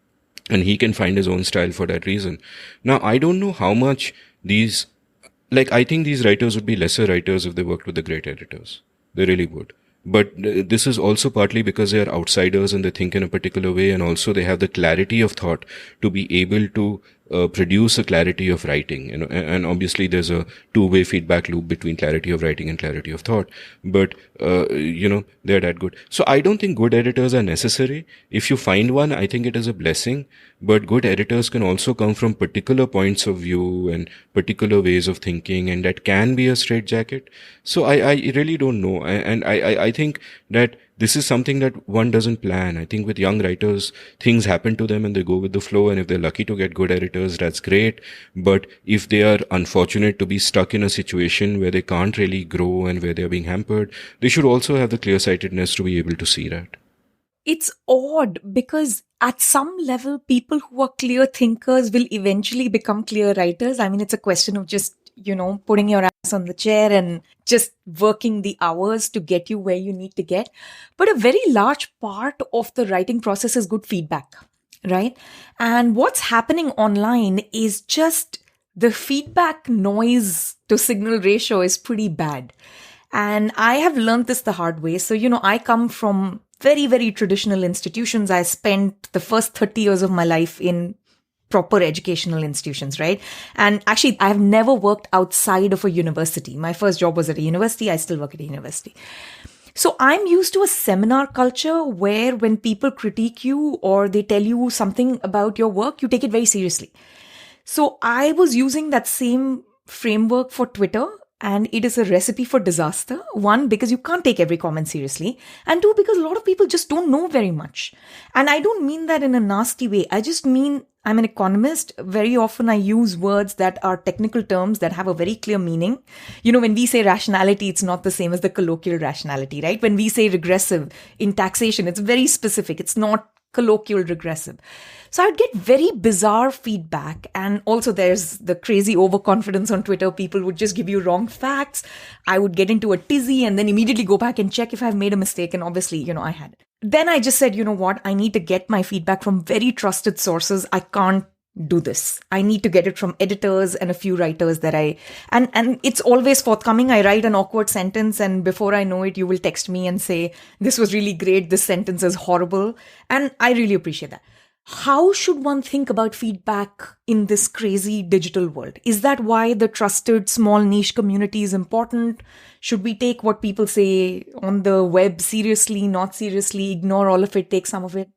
Speaker 2: and he can find his own style for that reason. Now, I don't know how much I think these writers would be lesser writers if they worked with the great editors. They really would. But this is also partly because they are outsiders and they think in a particular way, and also they have the clarity of thought to be able to produce a clarity of writing, and obviously there's a two-way feedback loop between clarity of writing and clarity of thought, but they're that good. So I don't think good editors are necessary. If you find one, I think it is a blessing, but good editors can also come from particular points of view and particular ways of thinking, and that can be a straitjacket. So I really don't know, and I think that this is something that one doesn't plan. I think with young writers, things happen to them and they go with the flow. And if they're lucky to get good editors, that's great. But if they are unfortunate to be stuck in a situation where they can't really grow and where they're being hampered, they should also have the clear-sightedness to be able to see that.
Speaker 1: It's odd because at some level, people who are clear thinkers will eventually become clear writers. I mean, it's a question of just putting your ass on the chair and just working the hours to get you where you need to get. But a very large part of the writing process is good feedback, right? And what's happening online is just the feedback noise to signal ratio is pretty bad. And I have learned this the hard way. So, I come from very, very traditional institutions. I spent the first 30 years of my life in proper educational institutions, right? And actually, I've never worked outside of a university. My first job was at a university. I still work at a university. So I'm used to a seminar culture where when people critique you or they tell you something about your work, you take it very seriously. So I was using that same framework for Twitter, and it is a recipe for disaster. One, because you can't take every comment seriously. And two, because a lot of people just don't know very much. And I don't mean that in a nasty way. I just mean I'm an economist. Very often I use words that are technical terms that have a very clear meaning. When we say rationality, it's not the same as the colloquial rationality, right? When we say regressive in taxation, it's very specific. It's not colloquial regressive. So I would get very bizarre feedback. And also there's the crazy overconfidence on Twitter. People would just give you wrong facts. I would get into a tizzy and then immediately go back and check if I've made a mistake. And obviously, I had it. Then I just said, you know what? I need to get my feedback from very trusted sources. I can't do this. I need to get it from editors and a few writers that and it's always forthcoming. I write an awkward sentence and before I know it, you will text me and say, this was really great. This sentence is horrible. And I really appreciate that. How should one think about feedback in this crazy digital world? Is that why the trusted small niche community is important? Should we take what people say on the web seriously, not seriously, ignore all of it, take some of it?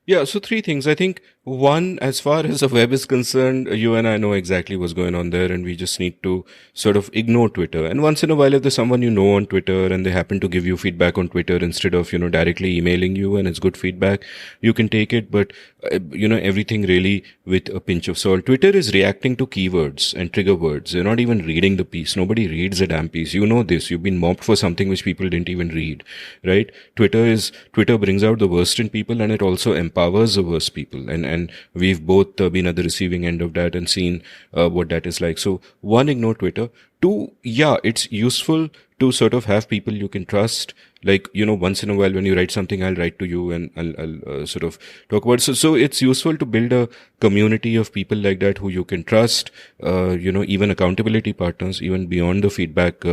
Speaker 2: Yeah, so three things. I think one, as far as the web is concerned, you and I know exactly what's going on there, and we just need to sort of ignore Twitter. And once in a while, if there's someone you know on Twitter and they happen to give you feedback on Twitter instead of, directly emailing you and it's good feedback, you can take it. But, everything really with a pinch of salt. Twitter is reacting to keywords and trigger words. They're not even reading the piece. Nobody reads a damn piece. You know this. You've been mobbed for something which people didn't even read, right? Twitter brings out the worst in people and it also empowers the worst people. And we've both been at the receiving end of that and seen what that is like. So one, ignore Twitter. Two, yeah, it's useful to sort of have people you can trust. Like, once in a while when you write something, I'll write to you and I'll sort of talk about it. So it's useful to build a community of people like that who you can trust, even accountability partners, even beyond the feedback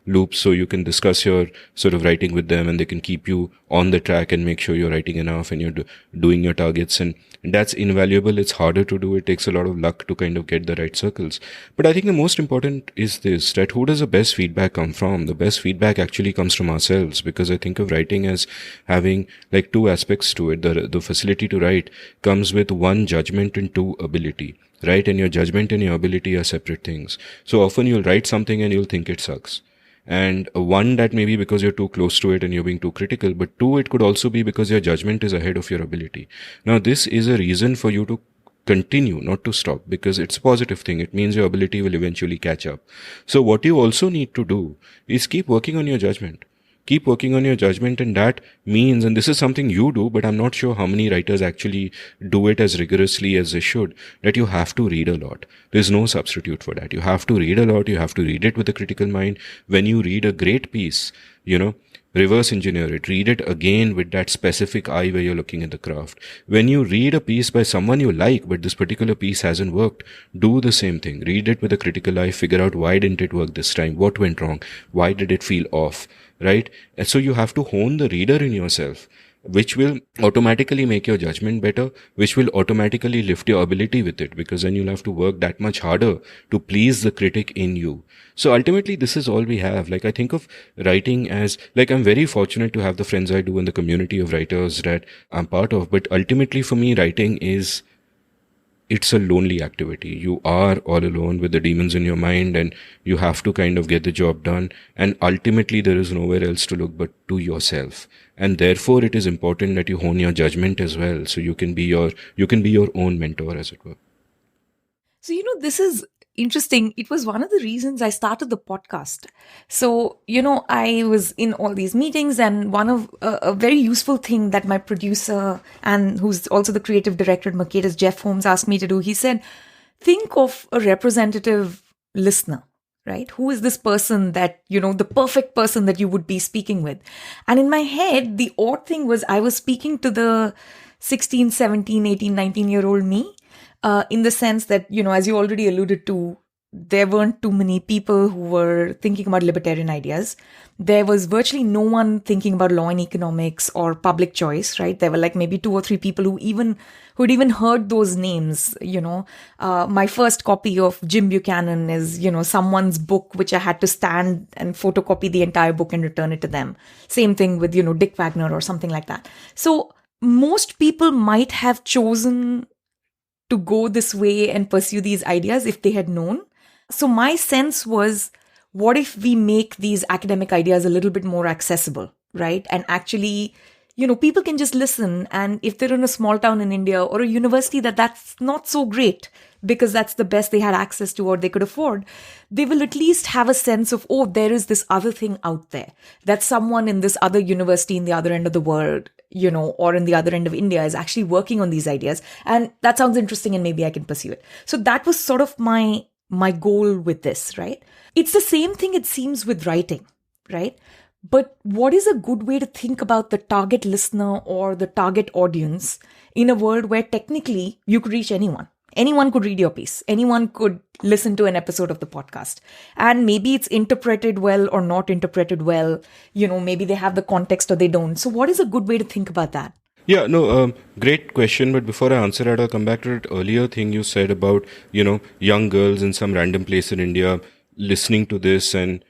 Speaker 2: loop. So you can discuss your sort of writing with them and they can keep you on the track and make sure you're writing enough and you're doing your targets. And that's invaluable. It's harder to do. It takes a lot of luck to kind of get the right circles. But I think the most important is this, that who does the best feedback come from? The best feedback actually comes from ourselves, because I think of writing as having like two aspects to it. The facility to write comes with one, judgment, and two, ability. Right? And your judgment and your ability are separate things. So often you'll write something and you'll think it sucks. And one, that may be because you're too close to it and you're being too critical, but two, it could also be because your judgment is ahead of your ability. Now, this is a reason for you to continue, not to stop, because it's a positive thing. It means your ability will eventually catch up. So what you also need to do is keep working on your judgment. Keep working on your judgment, and that means, and this is something you do, but I'm not sure how many writers actually do it as rigorously as they should, that you have to read a lot. There's no substitute for that. You have to read a lot. You have to read it with a critical mind. When you read a great piece, reverse engineer it. Read it again with that specific eye where you're looking at the craft. When you read a piece by someone you like, but this particular piece hasn't worked, do the same thing. Read it with a critical eye. Figure out, why didn't it work this time? What went wrong? Why did it feel off? Right? And so you have to hone the reader in yourself, which will automatically make your judgment better, which will automatically lift your ability with it, because then you'll have to work that much harder to please the critic in you. So ultimately, this is all we have. Like, I think of writing as, like, I'm very fortunate to have the friends I do in the community of writers that I'm part of. But ultimately for me, writing it's a lonely activity. You are all alone with the demons in your mind, and you have to kind of get the job done. And ultimately, there is nowhere else to look but to yourself. And therefore, it is important that you hone your judgment as well, so you can be your own mentor, as it were.
Speaker 1: So, this is interesting. It was one of the reasons I started the podcast. So, I was in all these meetings, and one of a very useful thing that my producer, and who's also the creative director at Mercatus, Jeff Holmes, asked me to do, he said, think of a representative listener, right? Who is this person that, the perfect person that you would be speaking with? And in my head, the odd thing was I was speaking to the 16, 17, 18, 19-year-old me. In the sense that, as you already alluded to, there weren't too many people who were thinking about libertarian ideas. There was virtually no one thinking about law and economics or public choice, right? There were like maybe 2 or 3 people who'd even heard those names. My first copy of Jim Buchanan is, someone's book, which I had to stand and photocopy the entire book and return it to them. Same thing with, Dick Wagner or something like that. So most people might have chosen to go this way and pursue these ideas if they had known. So my sense was, what if we make these academic ideas a little bit more accessible, right? And actually, people can just listen. And if they're in a small town in India or a university that's not so great because that's the best they had access to or they could afford, they will at least have a sense of, oh, there is this other thing out there that someone in this other university in the other end of the world, or in the other end of India is actually working on these ideas. And that sounds interesting and maybe I can pursue it. So that was sort of my goal with this, right? It's the same thing, it seems, with writing, right? But what is a good way to think about the target listener or the target audience in a world where technically you could reach anyone? Anyone could read your piece. Anyone could listen to an episode of the podcast. And maybe it's interpreted well or not interpreted well. Maybe they have the context or they don't. So what is a good way to think about that?
Speaker 2: Yeah, no, great question. But before I answer that, I'll come back to that earlier thing you said about, young girls in some random place in India listening to this and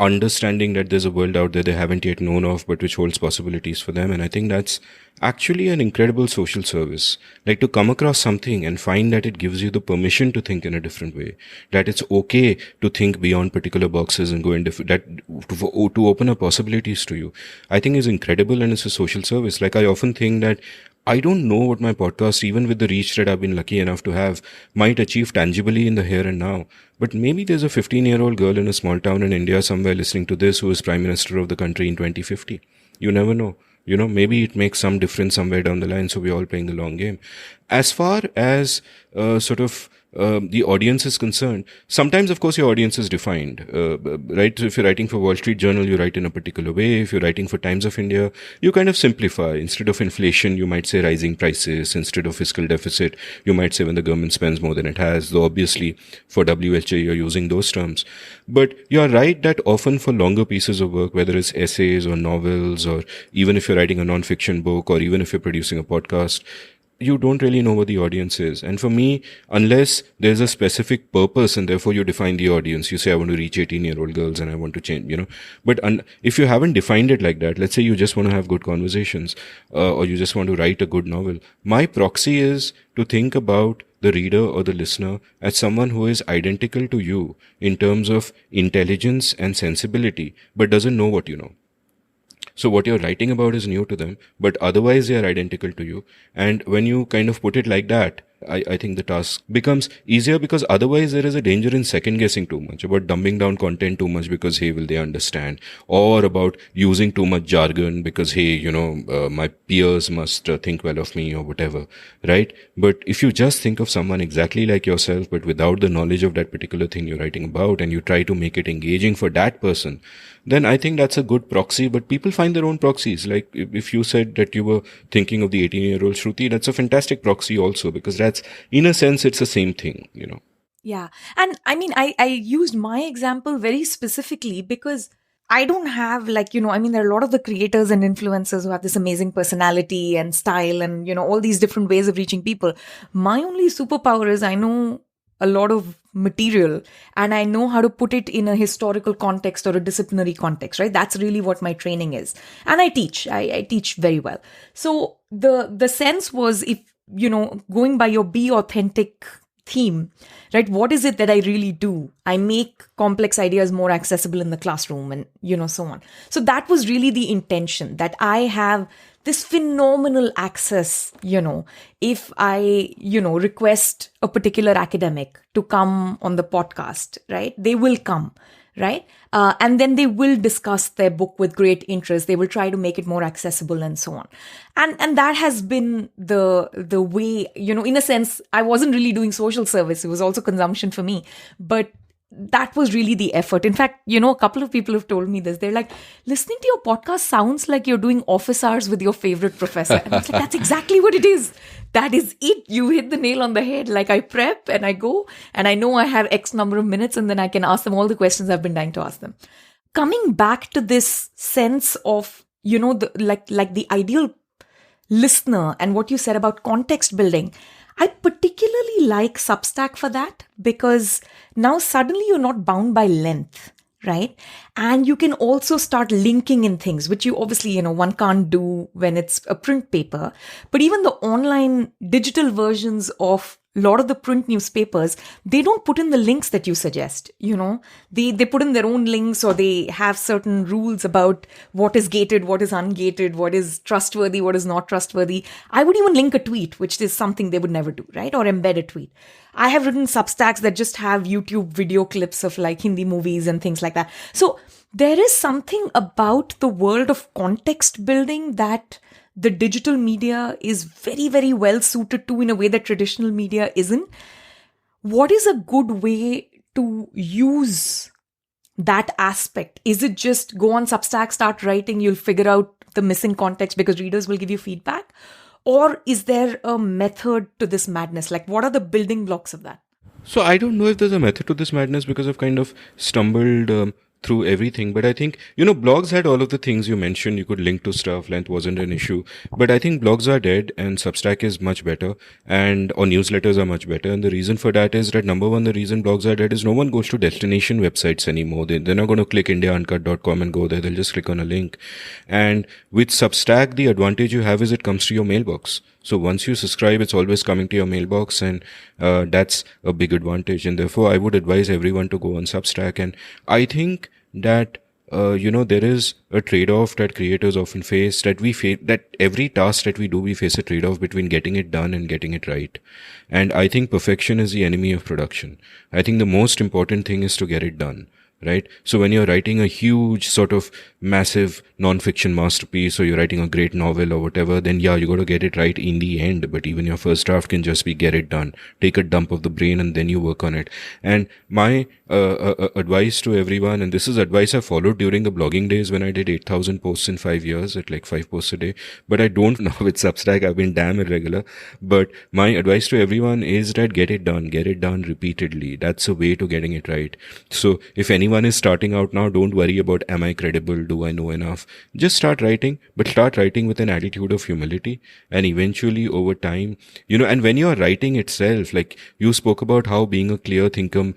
Speaker 2: understanding that there's a world out there they haven't yet known of, but which holds possibilities for them. And I think that's actually an incredible social service. Like, to come across something and find that it gives you the permission to think in a different way, that it's okay to think beyond particular boxes and go in to open up possibilities to you, I think is incredible. And it's a social service. Like, I often think that I don't know what my podcast, even with the reach that I've been lucky enough to have, might achieve tangibly in the here and now. But maybe there's a 15-year-old girl in a small town in India somewhere listening to this who is Prime Minister of the country in 2050. You never know. Maybe it makes some difference somewhere down the line, so we're all playing the long game. As far as the audience is concerned, sometimes, of course, your audience is defined, right? So if you're writing for Wall Street Journal, you write in a particular way. If you're writing for Times of India, you kind of simplify. Instead of inflation, you might say rising prices. Instead of fiscal deficit, you might say when the government spends more than it has. Though obviously for WHA, you're using those terms. But you're right that often for longer pieces of work, whether it's essays or novels, or even if you're writing a non-fiction book, or even if you're producing a podcast, you don't really know what the audience is. And for me, unless there's a specific purpose and therefore you define the audience, you say, I want to reach 18-year-old girls and I want to change, But if you haven't defined it like that, let's say you just want to have good conversations, or you just want to write a good novel, my proxy is to think about the reader or the listener as someone who is identical to you in terms of intelligence and sensibility, but doesn't know what you know. So what you're writing about is new to them, but otherwise they are identical to you. And when you kind of put it like that, I think the task becomes easier, because otherwise there is a danger in second guessing too much, about dumbing down content too much because, hey, will they understand? Or about using too much jargon because, hey, my peers must think well of me or whatever, right? But if you just think of someone exactly like yourself, but without the knowledge of that particular thing you're writing about, and you try to make it engaging for that person, then I think that's a good proxy. But people find their own proxies. Like if you said that you were thinking of the 18-year-old Shruti, that's a fantastic proxy also, because that's, in a sense, it's the same thing,
Speaker 1: Yeah. And I mean, I used my example very specifically because I don't have there are a lot of the creators and influencers who have this amazing personality and style and, all these different ways of reaching people. My only superpower is I know a lot of material and I know how to put it in a historical context or a disciplinary context, right? That's really what my training is. And I teach very well. So the sense was, if, going by your be authentic theme, right? What is it that I really do? I make complex ideas more accessible in the classroom and, so on. So that was really the intention, that I have this phenomenal access, if I, request a particular academic to come on the podcast, right? They will come, right? And then they will discuss their book with great interest. They will try to make it more accessible and so on. And that has been the way, in a sense, I wasn't really doing social service. It was also consumption for me. But that was really the effort. In fact, a couple of people have told me this. They're like, listening to your podcast sounds like you're doing office hours with your favorite professor. And I was like, that's exactly what it is. That is it. You hit the nail on the head. Like, I prep and I go and I know I have X number of minutes and then I can ask them all the questions I've been dying to ask them. Coming back to this sense of, the ideal listener and what you said about context building, I particularly like Substack for that, because now suddenly you're not bound by length, right? And you can also start linking in things, which you obviously, one can't do when it's a print paper. But even the online digital versions of a lot of the print newspapers, they don't put in the links that you suggest. They put in their own links, or they have certain rules about what is gated, what is ungated, what is trustworthy, what is not trustworthy. I would even link a tweet, which is something they would never do, right? Or embed a tweet. I have written Substacks that just have YouTube video clips of like Hindi movies and things like that. So there is something about the world of context building that the digital media is very, very well suited to in a way that traditional media isn't. What is a good way to use that aspect? Is it just go on Substack, start writing, you'll figure out the missing context because readers will give you feedback? Or is there a method to this madness? Like, what are the building blocks of that?
Speaker 2: So I don't know if there's a method to this madness because I've kind of stumbled through everything. But I think, blogs had all of the things you mentioned. You could link to stuff. Length wasn't an issue. But I think blogs are dead and Substack is much better or newsletters are much better. And the reason for that is that number one, the reason blogs are dead is no one goes to destination websites anymore. They're not going to click indiauncut.com and go there. They'll just click on a link. And with Substack, the advantage you have is it comes to your mailbox. So once you subscribe, it's always coming to your mailbox, and that's a big advantage. And therefore, I would advise everyone to go on Substack. And I think that there is a trade-off that creators often face, that every task that we do, we face a trade-off between getting it done and getting it right. And I think perfection is the enemy of production. I think the most important thing is to get it done. Right? So when you're writing a huge sort of massive non-fiction masterpiece, or you're writing a great novel or whatever, then you got to get it right in the end. But even your first draft can just be get it done. Take a dump of the brain and then you work on it. And my advice to everyone, and this is advice I followed during the blogging days when I did 8,000 posts in 5 years at like 5 posts a day. But I don't now with Substack. I've been damn irregular. But my advice to everyone is that get it done repeatedly. That's a way to getting it right. So if anyone is starting out now, don't worry about am I credible? Do I know enough? Just start writing, but start writing with an attitude of humility. And eventually over time, and when you're writing itself, like you spoke about how being a clear thinker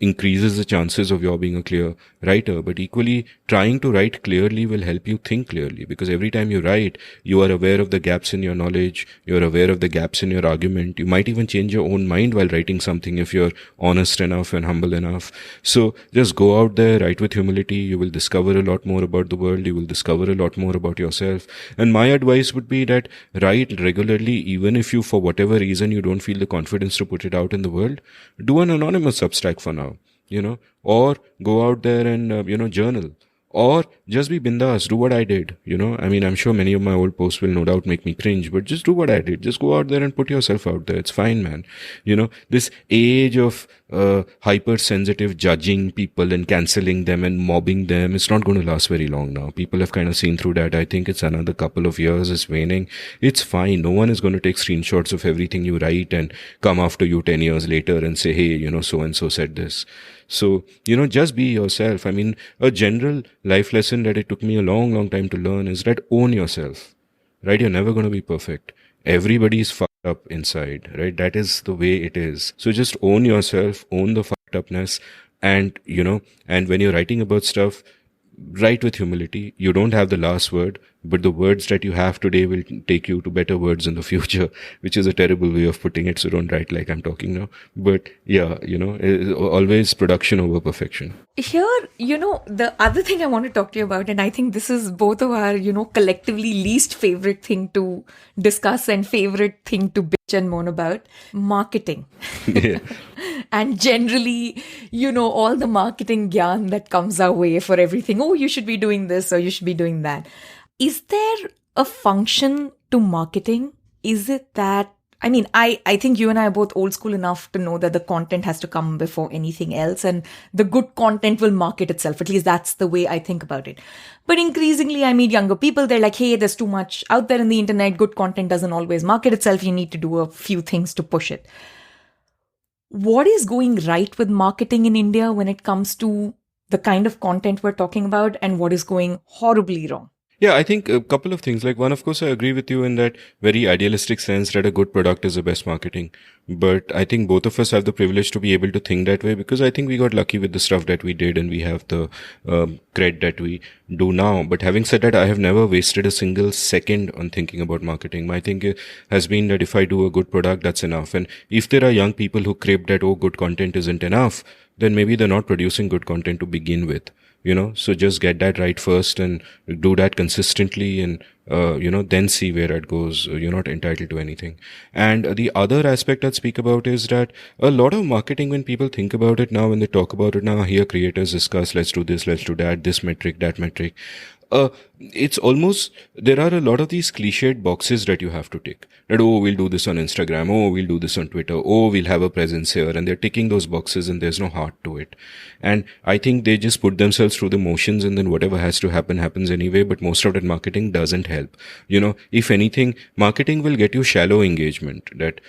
Speaker 2: increases the chances of your being a clear writer, but equally trying to write clearly will help you think clearly, because every time you write, you are aware of the gaps in your knowledge, you're aware of the gaps in your argument. You might even change your own mind while writing something if you're honest enough and humble enough. So just go out there, write with humility. You will discover a lot more about the world. You will discover a lot more about yourself. And my advice would be that write regularly, even if you, for whatever reason, you don't feel the confidence to put it out in the world. Do an anonymous Substack for now, or go out there and, journal, or just be bindas, do what I did, I'm sure many of my old posts will no doubt make me cringe, but just do what I did. Just go out there and put yourself out there. It's fine, man. This age of hypersensitive judging people and canceling them and mobbing them, it's not going to last very long now. People have kind of seen through that. I think it's another couple of years, it's waning. It's fine. No one is going to take screenshots of everything you write and come after you 10 years later and say, hey, so-and-so said this. So, just be yourself. A general life lesson that it took me a long, long time to learn is that own yourself, right? You're never going to be perfect. Everybody's fucked up inside, right? That is the way it is. So just own yourself, own the fucked upness, and, and when you're writing about stuff, write with humility. You don't have the last word, but the words that you have today will take you to better words in the future, which is a terrible way of putting it. So don't write like I'm talking now. But yeah, always production over perfection.
Speaker 1: Here, the other thing I want to talk to you about, and I think this is both of our, collectively least favorite thing to discuss and favorite thing to bitch and moan about, marketing.
Speaker 2: Yeah.
Speaker 1: And generally, all the marketing gyan that comes our way for everything. Oh, you should be doing this or you should be doing that. Is there a function to marketing? Is it that, I think you and I are both old school enough to know that the content has to come before anything else, and the good content will market itself. At least that's the way I think about it. But increasingly, I meet younger people. They're like, hey, there's too much out there in the internet. Good content doesn't always market itself. You need to do a few things to push it. What is going right with marketing in India when it comes to the kind of content we're talking about, and what is going horribly wrong?
Speaker 2: Yeah, I think a couple of things. Like one, of course, I agree with you in that very idealistic sense that a good product is the best marketing. But I think both of us have the privilege to be able to think that way because I think we got lucky with the stuff that we did and we have the cred that we do now. But having said that, I have never wasted a single second on thinking about marketing. My thinking has been that if I do a good product, that's enough. And if there are young people who crib that, oh, good content isn't enough, then maybe they're not producing good content to begin with. So just get that right first and do that consistently and, then see where it goes. You're not entitled to anything. And the other aspect I'd speak about is that a lot of marketing, when people think about it now, when they talk about it now, here creators discuss, let's do this, let's do that, this metric, that metric. It's almost, there are a lot of these cliched boxes that you have to tick. That, oh, we'll do this on Instagram. Oh, we'll do this on Twitter. Oh, we'll have a presence here. And they're ticking those boxes and there's no heart to it. And I think they just put themselves through the motions and then whatever has to happen happens anyway. But most of that marketing doesn't help. If anything, marketing will get you shallow engagement that,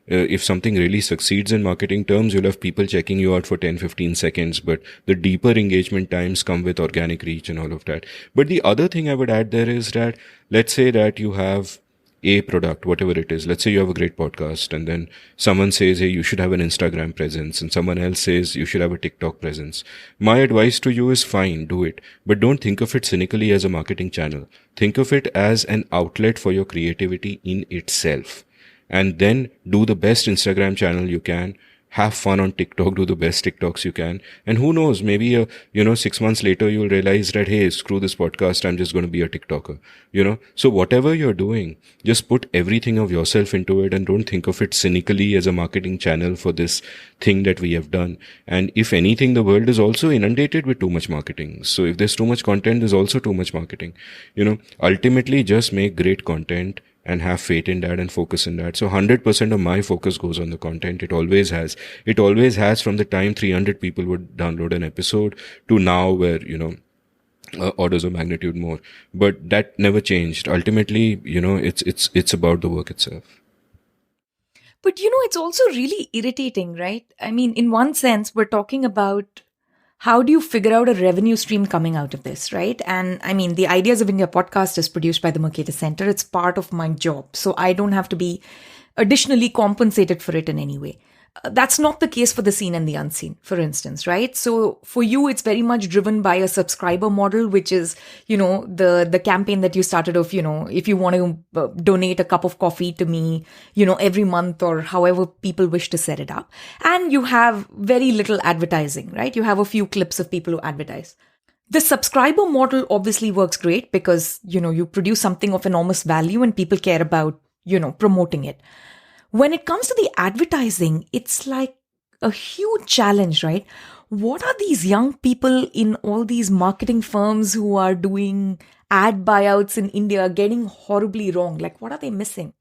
Speaker 2: if something really succeeds in marketing terms, you'll have people checking you out for 10, 15 seconds, but the deeper engagement times come with organic reach and all of that. But the other thing I would add there is that, let's say that you have a product, whatever it is. Let's say you have a great podcast and then someone says, hey, you should have an Instagram presence, and someone else says you should have a TikTok presence. My advice to you is fine, do it. But don't think of it cynically as a marketing channel. Think of it as an outlet for your creativity in itself. And then do the best Instagram channel you can. Have fun on TikTok, do the best TikToks you can. And who knows, maybe, 6 months later, you'll realize that, hey, screw this podcast, I'm just going to be a TikToker, So whatever you're doing, just put everything of yourself into it and don't think of it cynically as a marketing channel for this thing that we have done. And if anything, the world is also inundated with too much marketing. So if there's too much content, there's also too much marketing. Ultimately just make great content and have faith in that and focus in that. So 100% of my focus goes on the content. It always has. It always has from the time 300 people would download an episode to now where, orders of magnitude more. But that never changed. Ultimately, it's about the work itself.
Speaker 1: But, it's also really irritating, right? I mean, in one sense, we're talking about how do you figure out a revenue stream coming out of this, right? And I mean, the Ideas of India podcast is produced by the Mercatus Center. It's part of my job. So I don't have to be additionally compensated for it in any way. That's not the case for the seen and the unseen, for instance, right? So for you, it's very much driven by a subscriber model, which is, the campaign that you started off, if you want to donate a cup of coffee to me, every month or however people wish to set it up. And you have very little advertising, right? You have a few clips of people who advertise. The subscriber model obviously works great because, you produce something of enormous value and people care about, promoting it. When it comes to the advertising, it's like a huge challenge, right? What are these young people in all these marketing firms who are doing ad buyouts in India getting horribly wrong? Like, what are they missing?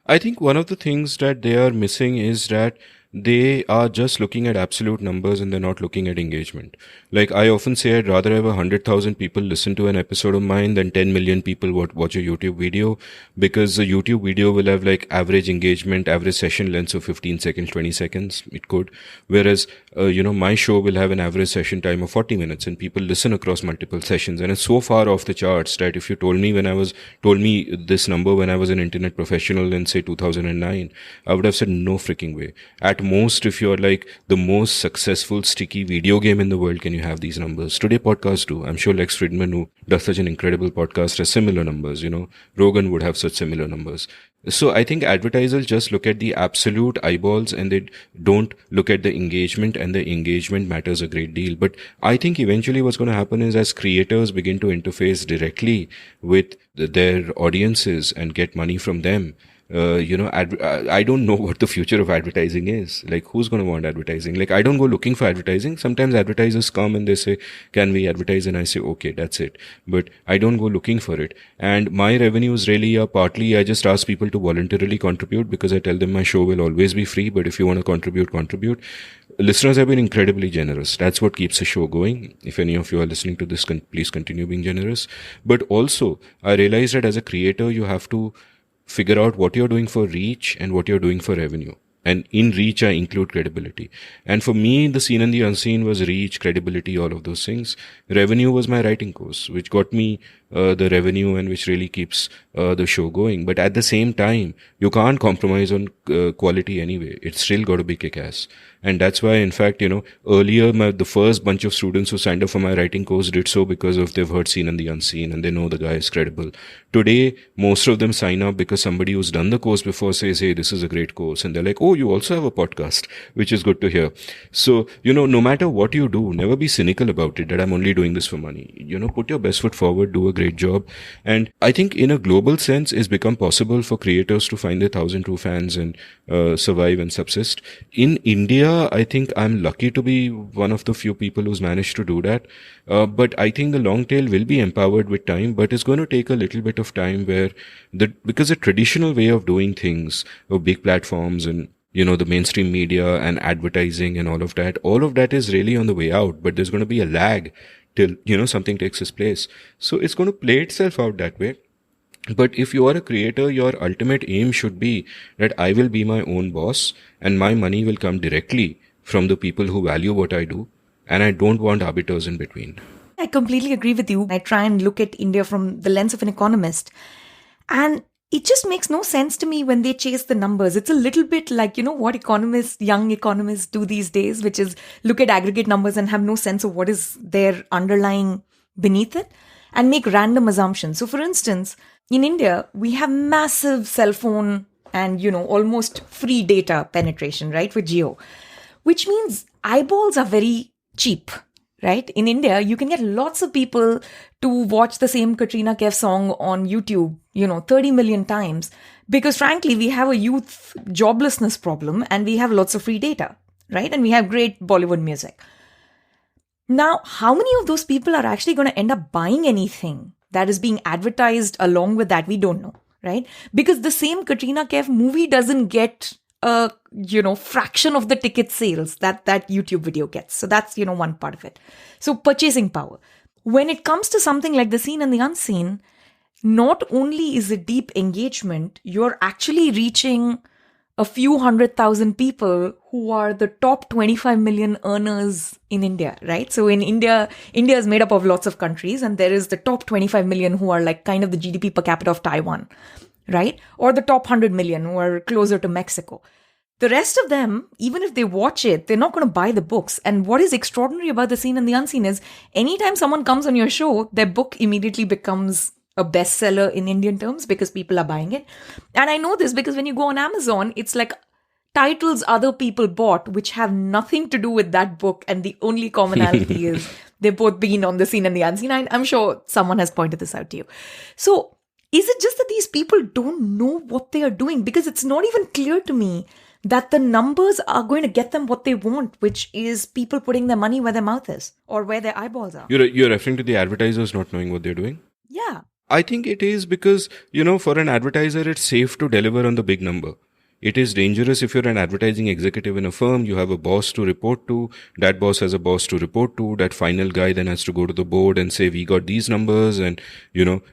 Speaker 2: I think one of the things that they are missing is that they are just looking at absolute numbers and they're not looking at engagement. Like I often say, I'd rather have 100,000 people listen to an episode of mine than 10 million people watch a YouTube video, because the YouTube video will have like average engagement, average session lengths of 15 seconds, 20 seconds. It could. Whereas, my show will have an average session time of 40 minutes and people listen across multiple sessions. And it's so far off the charts that if you told me this number when I was an internet professional in say 2009, I would have said no freaking way. At most, if you're like the most successful sticky video game in the world, can you have these numbers? Today podcasts do. I'm sure Lex Fridman, who does such an incredible podcast, has similar numbers. Rogan would have such similar numbers. So I think advertisers just look at the absolute eyeballs and they don't look at the engagement, and the engagement matters a great deal. But I think eventually what's going to happen is as creators begin to interface directly with their audiences and get money from them, I don't know what the future of advertising is. Like, who's going to want advertising? Like, I don't go looking for advertising. Sometimes advertisers come and they say, can we advertise? And I say, okay, that's it. But I don't go looking for it. And my revenues really are partly, I just ask people to voluntarily contribute because I tell them my show will always be free. But if you want to contribute. Listeners have been incredibly generous. That's what keeps the show going. If any of you are listening to this, please continue being generous. But also, I realize that as a creator, you have to figure out what you're doing for reach and what you're doing for revenue. And in reach, I include credibility. And for me, the seen and the unseen was reach, credibility, all of those things. Revenue was my writing course, which got me the revenue and which really keeps the show going. But at the same time, you can't compromise on quality anyway. It's still got to be kick-ass. And that's why, in fact, earlier the first bunch of students who signed up for my writing course did so because of they've heard Seen and the Unseen and they know the guy is credible. Today, most of them sign up because somebody who's done the course before says, hey, this is a great course. And they're like, oh, you also have a podcast, which is good to hear. So, no matter what you do, never be cynical about it that I'm only doing this for money. Put your best foot forward, do a great job. And I think in a global sense, it's become possible for creators to find their 1,000 true fans and survive and subsist. In India, I think I'm lucky to be one of the few people who's managed to do that. But I think the long tail will be empowered with time, but it's going to take a little bit of time because the traditional way of doing things, of big platforms and, the mainstream media and advertising and all of that is really on the way out, but there's going to be a lag till, something takes its place. So it's going to play itself out that way. But if you are a creator, your ultimate aim should be that I will be my own boss and my money will come directly from the people who value what I do. And I don't want arbiters in between.
Speaker 1: I completely agree with you. I try and look at India from the lens of an economist. And it just makes no sense to me when they chase the numbers. It's a little bit like, what young economists do these days, which is look at aggregate numbers and have no sense of what is there underlying beneath it and make random assumptions. So for instance, in India, we have massive cell phone and, almost free data penetration, right, with Jio, which means eyeballs are very cheap, right? In India, you can get lots of people to watch the same Katrina Kaif song on YouTube, 30 million times, because frankly, we have a youth joblessness problem and we have lots of free data, right? And we have great Bollywood music. Now, how many of those people are actually going to end up buying anything that is being advertised along with that? We don't know, right? Because the same Katrina Kaif movie doesn't get a, fraction of the ticket sales that YouTube video gets. So that's, one part of it. So purchasing power. When it comes to something like the Seen and the Unseen, not only is it deep engagement, you're actually reaching a few 100,000 people who are the top 25 million earners in India, right? So in India is made up of lots of countries and there is the top 25 million who are like kind of the GDP per capita of Taiwan, right? Or the top 100 million who are closer to Mexico. The rest of them, even if they watch it, they're not going to buy the books. And what is extraordinary about the Seen and the Unseen is anytime someone comes on your show, their book immediately becomes a bestseller in Indian terms because people are buying it. And I know this because when you go on Amazon, it's like titles other people bought, which have nothing to do with that book. And the only commonality is they've both been on the Seen and the Unseen. I'm sure someone has pointed this out to you. So is it just that these people don't know what they are doing? Because it's not even clear to me that the numbers are going to get them what they want, which is people putting their money where their mouth is or where their eyeballs are.
Speaker 2: You're referring to the advertisers not knowing what they're doing?
Speaker 1: Yeah.
Speaker 2: I think it is because, for an advertiser, it's safe to deliver on the big number. It is dangerous if you're an advertising executive in a firm, you have a boss to report to, that boss has a boss to report to, that final guy then has to go to the board and say, we got these numbers and,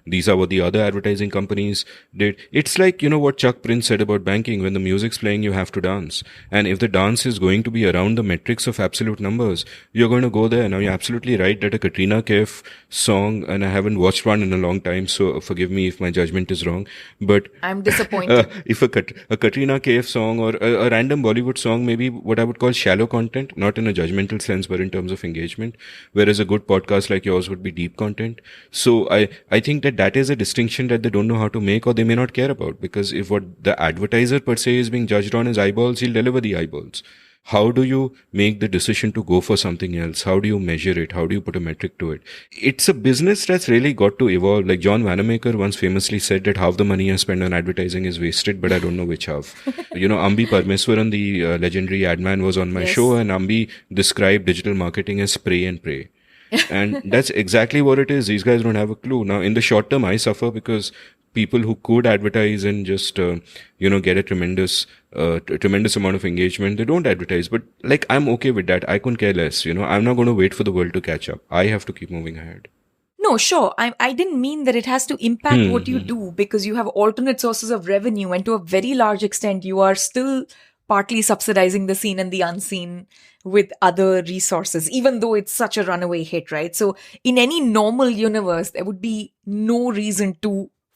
Speaker 2: these are what the other advertising companies did. It's like, what Chuck Prince said about banking, when the music's playing, you have to dance. And if the dance is going to be around the metrics of absolute numbers, you're going to go there. Now, you're absolutely right that a Katrina Kaif song, and I haven't watched one in a long time, so forgive me if my judgment is wrong, but
Speaker 1: I'm disappointed.
Speaker 2: If a Katrina Kaif song or a random Bollywood song, maybe what I would call shallow content, not in a judgmental sense, but in terms of engagement, whereas a good podcast like yours would be deep content. So I think that is a distinction that they don't know how to make or they may not care about, because if what the advertiser per se is being judged on is eyeballs, he'll deliver the eyeballs. How do you make the decision to go for something else? How do you measure it? How do you put a metric to it? It's a business that's really got to evolve. Like John Wanamaker once famously said that half the money I spend on advertising is wasted, but I don't know which half. Ambi Parmeswaran, the legendary ad man, was on my show, and Ambi described digital marketing as spray and pray. And that's exactly what it is. These guys don't have a clue. Now, in the short term, I suffer because people who could advertise and just, get a tremendous amount of engagement, they don't advertise. But I'm okay with that. I couldn't care less. I'm not going to wait for the world to catch up. I have to keep moving ahead.
Speaker 1: No, sure. I didn't mean that it has to impact what you do, because you have alternate sources of revenue, and to a very large extent, you are still partly subsidizing the seen and the unseen with other resources, even though it's such a runaway hit, right? So in any normal universe, there would be no reason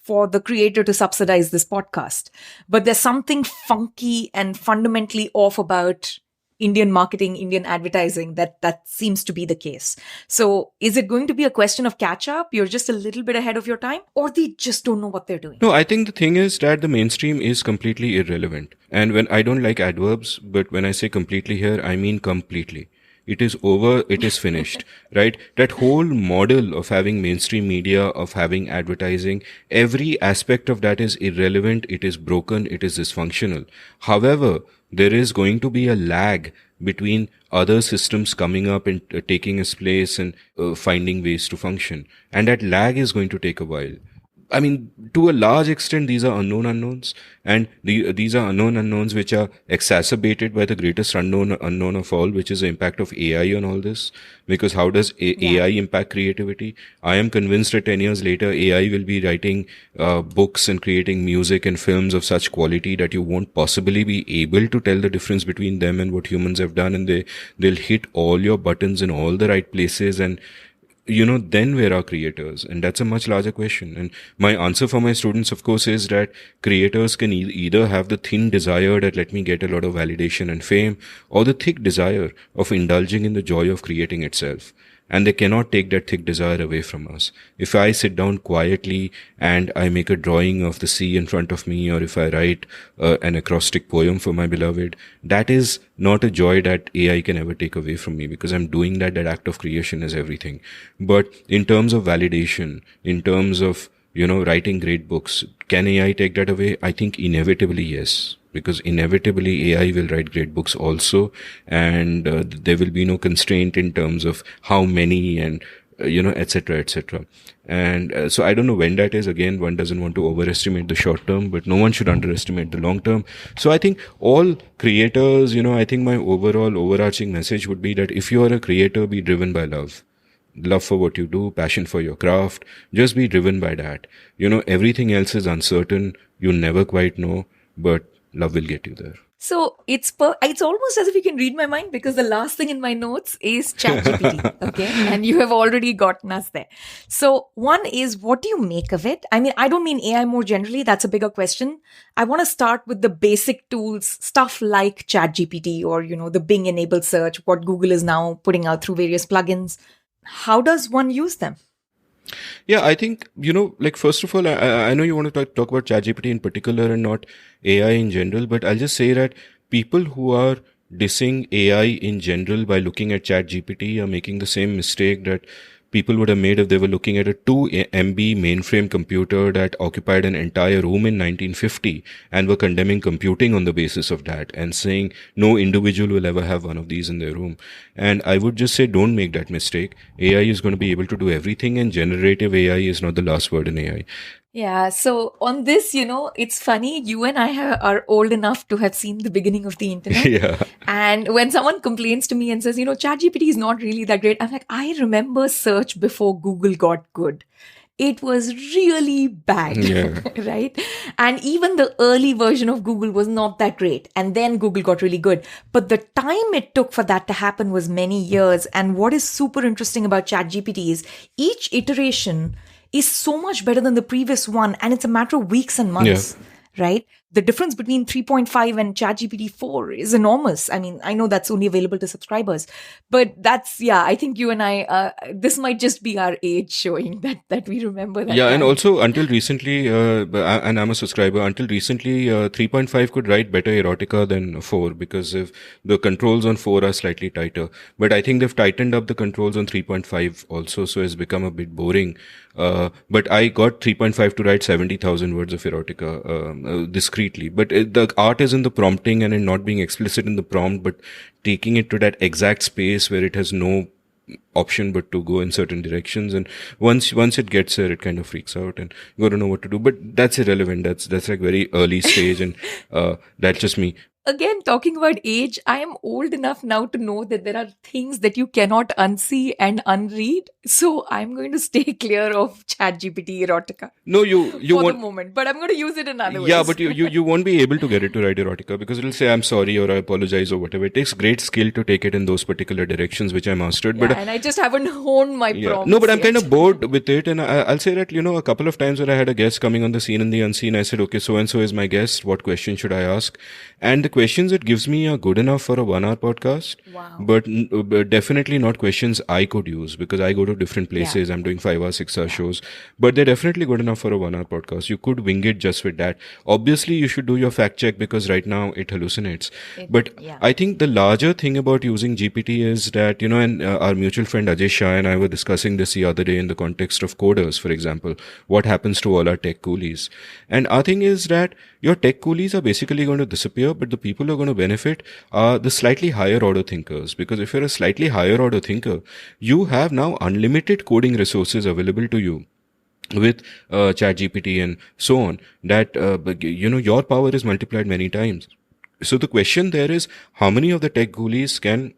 Speaker 1: for the creator to subsidize this podcast. But there's something funky and fundamentally off about Indian marketing, Indian advertising, that seems to be the case. So is it going to be a question of catch up? You're just a little bit ahead of your time, or they just don't know what they're doing?
Speaker 2: No, I think the thing is that the mainstream is completely irrelevant. And when I don't like adverbs, but when I say completely here, I mean completely. It is over, it is finished, right? That whole model of having mainstream media, of having advertising, every aspect of that is irrelevant, it is broken, it is dysfunctional. However, there is going to be a lag between other systems coming up and taking its place and finding ways to function. And that lag is going to take a while. I mean, to a large extent, these are unknown unknowns, and these are unknown unknowns which are exacerbated by the greatest unknown of all, which is the impact of AI on all this. Because how does AI impact creativity? I am convinced that 10 years later, AI will be writing books and creating music and films of such quality that you won't possibly be able to tell the difference between them and what humans have done, and they'll hit all your buttons in all the right places, and then where are creators? And that's a much larger question. And my answer for my students, of course, is that creators can either have the thin desire that let me get a lot of validation and fame, or the thick desire of indulging in the joy of creating itself. And they cannot take that thick desire away from us. If I sit down quietly and I make a drawing of the sea in front of me, or if I write an acrostic poem for my beloved, that is not a joy that AI can ever take away from me, because I'm doing that act of creation is everything. But in terms of validation, in terms of, writing great books, can AI take that away? I think inevitably yes. Because inevitably AI will write great books also, and there will be no constraint in terms of how many and etc., etc. And so I don't know when that is. Again, one doesn't want to overestimate the short term, but no one should underestimate the long term. So I think all creators, I think my overarching message would be that if you are a creator, be driven by love for what you do, passion for your craft. Just be driven by that. Everything else is uncertain. You never quite know, but love will get you there.
Speaker 1: So it's almost as if you can read my mind, because the last thing in my notes is ChatGPT. Okay. And you have already gotten us there. So one is, what do you make of it? I mean, I don't mean AI more generally. That's a bigger question. I want to start with the basic tools, stuff like ChatGPT or, the Bing enabled search, what Google is now putting out through various plugins. How does one use them?
Speaker 2: Yeah, I think, first of all, I know you want to talk about ChatGPT in particular and not AI in general, but I'll just say that people who are dissing AI in general by looking at ChatGPT are making the same mistake that people would have made if they were looking at a 2 MB mainframe computer that occupied an entire room in 1950 and were condemning computing on the basis of that and saying no individual will ever have one of these in their room. And I would just say, don't make that mistake. AI is going to be able to do everything, and generative AI is not the last word in AI.
Speaker 1: Yeah. So on this, it's funny. You and I are old enough to have seen the beginning of the internet.
Speaker 2: Yeah.
Speaker 1: And when someone complains to me and says, ChatGPT is not really that great, I'm like, I remember search before Google got good. It was really bad,
Speaker 2: yeah.
Speaker 1: right? And even the early version of Google was not that great. And then Google got really good. But the time it took for that to happen was many years. And what is super interesting about ChatGPT is each iteration is so much better than the previous one. And it's a matter of weeks and months, right? The difference between 3.5 and ChatGPT 4 is enormous. I mean, I know that's only available to subscribers, but I think you and I, this might just be our age showing that we remember that.
Speaker 2: Yeah,
Speaker 1: time.
Speaker 2: And also until recently, and I'm a subscriber, until recently, 3.5 could write better erotica than 4, because if the controls on 4 are slightly tighter. But I think they've tightened up the controls on 3.5 also, so it's become a bit boring. But I got 3.5 to write 70,000 words of erotica discretely. But the art is in the prompting and in not being explicit in the prompt, but taking it to that exact space where it has no option but to go in certain directions. And once it gets there, it kind of freaks out and you got to know what to do. But that's irrelevant. That's like very early stage, and that's just me.
Speaker 1: again, talking about age, I am old enough now to know that there are things that you cannot unsee and unread. So I'm going to stay clear of ChatGPT erotica
Speaker 2: No, you
Speaker 1: for the
Speaker 2: won't.
Speaker 1: moment, but I'm going to use it in other
Speaker 2: Yeah,
Speaker 1: ways.
Speaker 2: but you won't be able to get it to write erotica because it'll say I'm sorry or I apologize or whatever. It takes great skill to take it in those particular directions which I mastered.
Speaker 1: Yeah,
Speaker 2: But
Speaker 1: and I just haven't honed my
Speaker 2: yeah, no, but
Speaker 1: prompts
Speaker 2: I'm kind
Speaker 1: yet.
Speaker 2: of bored with it, and I'll say that a couple of times when I had a guest coming on the scene and the unseen, I said, okay, so and so is my guest. What question should I ask? And the questions it gives me are good enough for a 1 hour podcast,
Speaker 1: Wow.
Speaker 2: but definitely not questions I could use because I go to different places. I'm doing 5 hour, 6 hour shows, but they're definitely good enough for a 1 hour podcast. You could wing it just with that. Obviously, you should do your fact check because right now it hallucinates. But
Speaker 1: yeah.
Speaker 2: I think the larger thing about using GPT is that, and our mutual friend Ajay Shah and I were discussing this the other day in the context of coders, for example. What happens to all our tech coolies? And our thing is that your tech coolies are basically going to disappear, but the people who are going to benefit are the slightly higher order thinkers. Because if you're a slightly higher order thinker, you have now unlimited coding resources available to you with ChatGPT and so on, that your power is multiplied many times. So the question there is, how many of the tech ghoulies can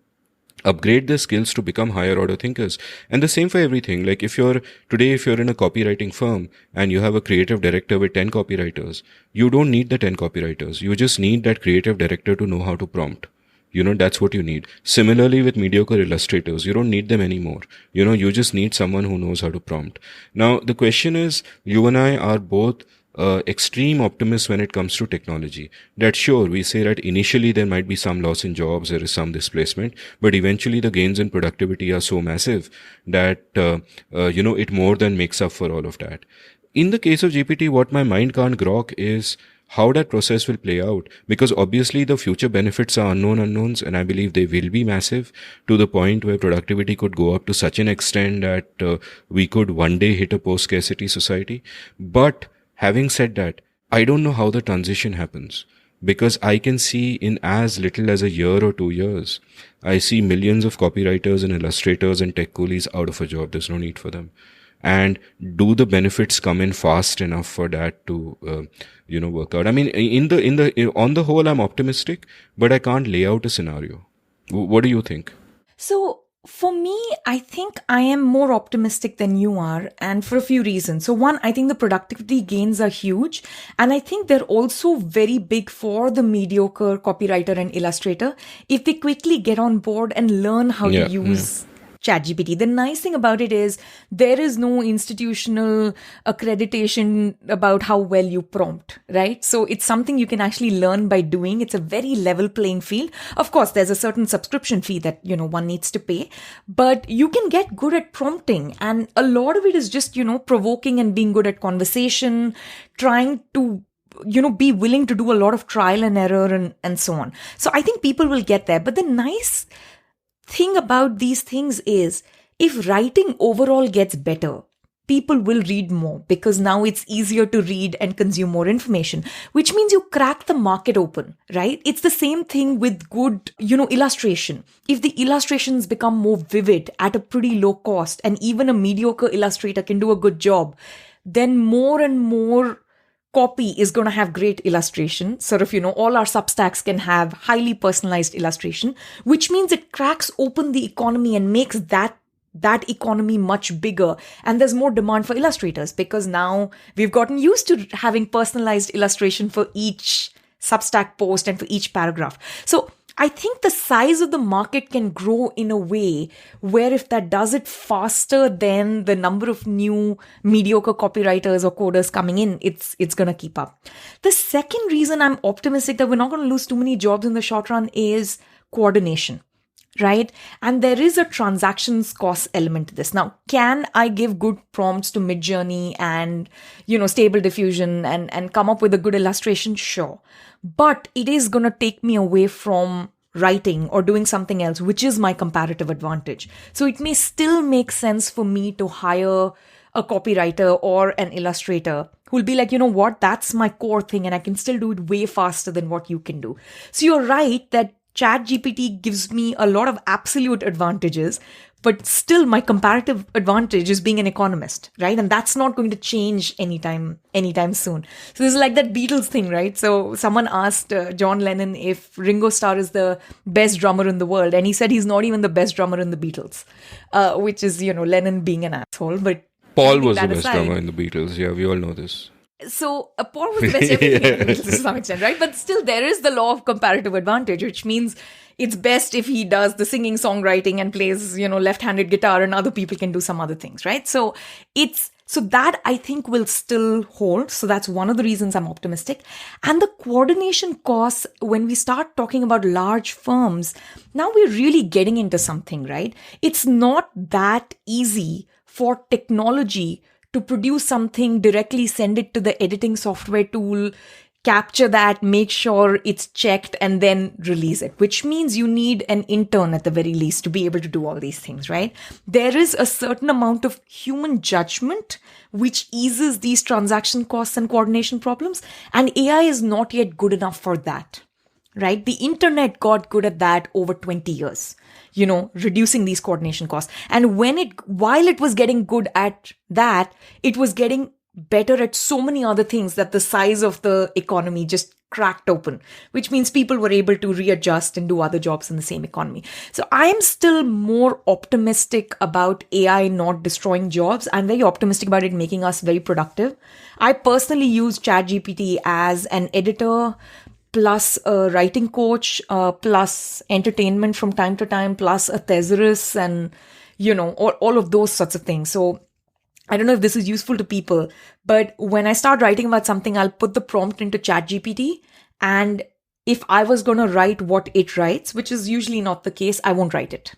Speaker 2: upgrade their skills to become higher order thinkers? And the same for everything. Like if you're in a copywriting firm and you have a creative director with 10 copywriters, you don't need the 10 copywriters. You just need that creative director to know how to prompt. That's what you need. Similarly with mediocre illustrators, you don't need them anymore. You just need someone who knows how to prompt. Now, the question is, you and I are both extreme optimists when it comes to technology. That sure, we say that initially there might be some loss in jobs, there is some displacement, but eventually the gains in productivity are so massive that, it more than makes up for all of that. In the case of GPT, what my mind can't grok is how that process will play out, because obviously the future benefits are unknown unknowns, and I believe they will be massive to the point where productivity could go up to such an extent that we could one day hit a post-scarcity society. But having said that, I don't know how the transition happens, because I can see in as little as a year or 2 years, I see millions of copywriters and illustrators and tech coolies out of a job. There's no need for them. And do the benefits come in fast enough for that to work out? I mean, on the whole, I'm optimistic, but I can't lay out a scenario. What do you think?
Speaker 1: So for me, I think I am more optimistic than you are, and for a few reasons. So one, I think the productivity gains are huge, and I think they're also very big for the mediocre copywriter and illustrator if they quickly get on board and learn how to use ChatGPT. The nice thing about it is there is no institutional accreditation about how well you prompt, right? So it's something you can actually learn by doing. It's a very level playing field. Of course, there's a certain subscription fee that, one needs to pay, but you can get good at prompting. And a lot of it is just, provoking and being good at conversation, trying to be willing to do a lot of trial and error and so on. So I think people will get there. But the nice thing about these things is if writing overall gets better, people will read more because now it's easier to read and consume more information, which means you crack the market open, right? It's the same thing with good, illustration. If the illustrations become more vivid at a pretty low cost and even a mediocre illustrator can do a good job, then more and more copy is going to have great illustration. Sort of, all our Substacks can have highly personalized illustration, which means it cracks open the economy and makes that economy much bigger. And there's more demand for illustrators because now we've gotten used to having personalized illustration for each Substack post and for each paragraph. So I think the size of the market can grow in a way where if that does it faster than the number of new mediocre copywriters or coders coming in, it's going to keep up. The second reason I'm optimistic that we're not going to lose too many jobs in the short run is coordination, right? And there is a transactions cost element to this. Now, can I give good prompts to Midjourney and, Stable Diffusion and come up with a good illustration? Sure. But it is going to take me away from writing or doing something else, which is my comparative advantage. So it may still make sense for me to hire a copywriter or an illustrator who'll be like, that's my core thing and I can still do it way faster than what you can do. So you're right that ChatGPT gives me a lot of absolute advantages, but still my comparative advantage is being an economist, right? And that's not going to change anytime soon. So this is like that Beatles thing, right? So someone asked John Lennon if Ringo Starr is the best drummer in the world, and he said he's not even the best drummer in the Beatles, which is, Lennon being an asshole. But
Speaker 2: Paul was the best drummer in the Beatles. Yeah, we all know this.
Speaker 1: So Paul was the best everything in the Beatles to some extent, right? But still, there is the law of comparative advantage, which means it's best if he does the singing, songwriting, and plays, left-handed guitar, and other people can do some other things, right? So that I think will still hold. So that's one of the reasons I'm optimistic. And the coordination costs, when we start talking about large firms, now we're really getting into something, right? It's not that easy for technology to produce something, directly send it to the editing software tool, capture that, make sure it's checked, and then release it, which means you need an intern at the very least to be able to do all these things, right? There is a certain amount of human judgment which eases these transaction costs and coordination problems, and AI is not yet good enough for that, right? The internet got good at that over 20 years. Reducing these coordination costs. And while it was getting good at that, it was getting better at so many other things that the size of the economy just cracked open, which means people were able to readjust and do other jobs in the same economy. So I am still more optimistic about AI not destroying jobs. I'm very optimistic about it making us very productive. I personally use ChatGPT as an editor, plus a writing coach, plus entertainment from time to time, plus a thesaurus, and, all of those sorts of things. So I don't know if this is useful to people, but when I start writing about something, I'll put the prompt into ChatGPT. And if I was going to write what it writes, which is usually not the case, I won't write it.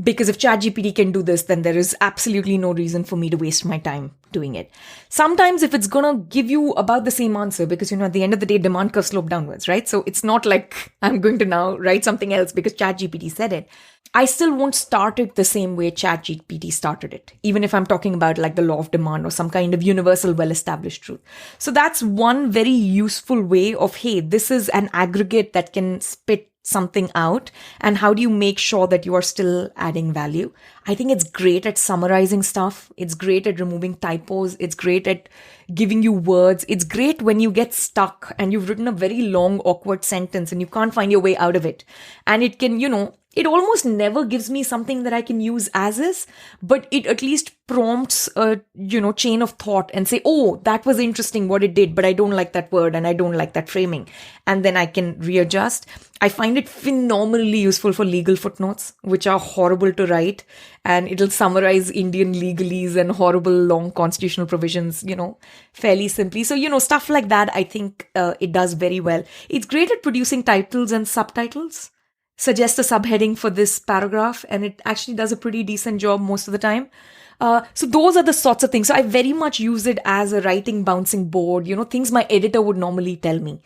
Speaker 1: Because if ChatGPT can do this, then there is absolutely no reason for me to waste my time doing it. Sometimes if it's going to give you about the same answer, because, at the end of the day, demand curve slope downwards, right? So it's not like I'm going to now write something else because ChatGPT said it. I still won't start it the same way ChatGPT started it, even if I'm talking about like the law of demand or some kind of universal, well-established truth. So that's one very useful way of, hey, this is an aggregate that can spit something out, and how do you make sure that you are still adding value? I think it's great at summarizing stuff. It's great at removing typos. It's great at giving you words. It's great when you get stuck and you've written a very long, awkward sentence and you can't find your way out of it. And it can, it almost never gives me something that I can use as is, but it at least prompts a, chain of thought and say, oh, that was interesting what it did, but I don't like that word and I don't like that framing. And then I can readjust. I find it phenomenally useful for legal footnotes, which are horrible to write. And it'll summarize Indian legalese and horrible long constitutional provisions, fairly simply. So, stuff like that, I think it does very well. It's great at producing titles and subtitles. Suggest a subheading for this paragraph, and it actually does a pretty decent job most of the time. So those are the sorts of things. So I very much use it as a writing bouncing board, things my editor would normally tell me,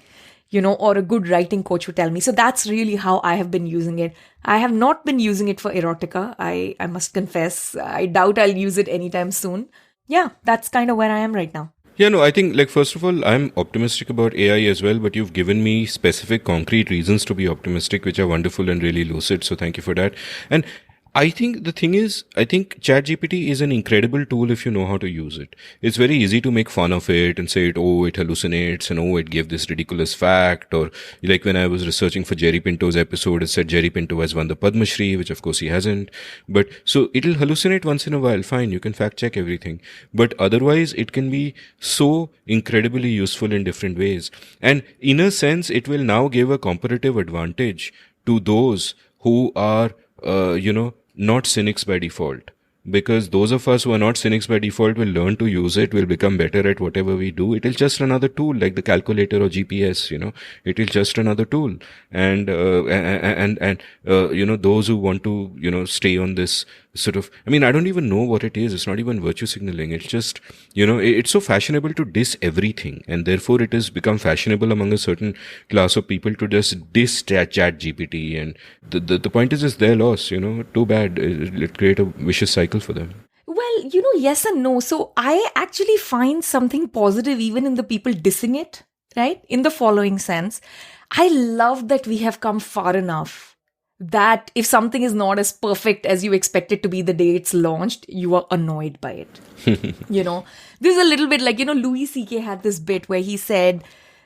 Speaker 1: or a good writing coach would tell me. So that's really how I have been using it. I have not been using it for erotica. I must confess. I doubt I'll use it anytime soon. Yeah, that's kind of where I am right now.
Speaker 2: Yeah, no, I think, first of all, I'm optimistic about AI as well, but you've given me specific, concrete reasons to be optimistic, which are wonderful and really lucid. So thank you for that. And I think the thing is, I think ChatGPT is an incredible tool if you know how to use it. It's very easy to make fun of it and say it hallucinates and it gave this ridiculous fact. Or like when I was researching for Jerry Pinto's episode, it said Jerry Pinto has won the Padma Shri, which of course he hasn't. But so it'll hallucinate once in a while. Fine, you can fact check everything. But otherwise, it can be so incredibly useful in different ways. And in a sense, it will now give a comparative advantage to those who are, not cynics by default. Because those of us who are not cynics by default will learn to use it, will become better at whatever we do. It is just another tool, like the calculator or GPS, it is just another tool. And those who want to, stay on this sort of, I don't even know what it is. It's not even virtue signaling. It's just, it's so fashionable to diss everything. And therefore it has become fashionable among a certain class of people to just diss chat GPT. And the point is their loss, too bad. It'll create a vicious cycle for them.
Speaker 1: Well, yes and no. So I actually find something positive even in the people dissing it, right? In the following sense, I love that we have come far enough that if something is not as perfect as you expect it to be the day it's launched, you are annoyed by it. This is a little bit like, Louis C.K. had this bit where he said,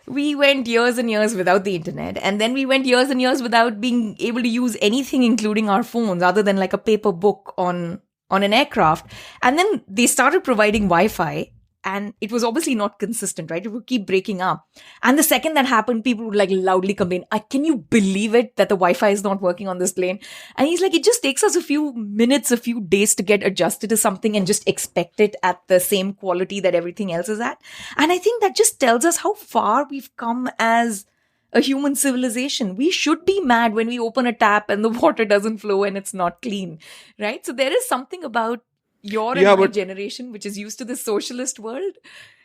Speaker 1: we went years and years without the internet, and then we went years and years without being able to use anything, including our phones, other than like a paper book on an aircraft. And then they started providing Wi-Fi, and it was obviously not consistent, right? It would keep breaking up. And the second that happened, people would like loudly complain, can you believe it that the Wi-Fi is not working on this plane? And he's like, it just takes us a few minutes, a few days to get adjusted to something and just expect it at the same quality that everything else is at. And I think that just tells us how far we've come as a human civilization. We should be mad when we open a tap and the water doesn't flow and it's not clean, right? So there is something about your and my generation, which is used to the socialist world.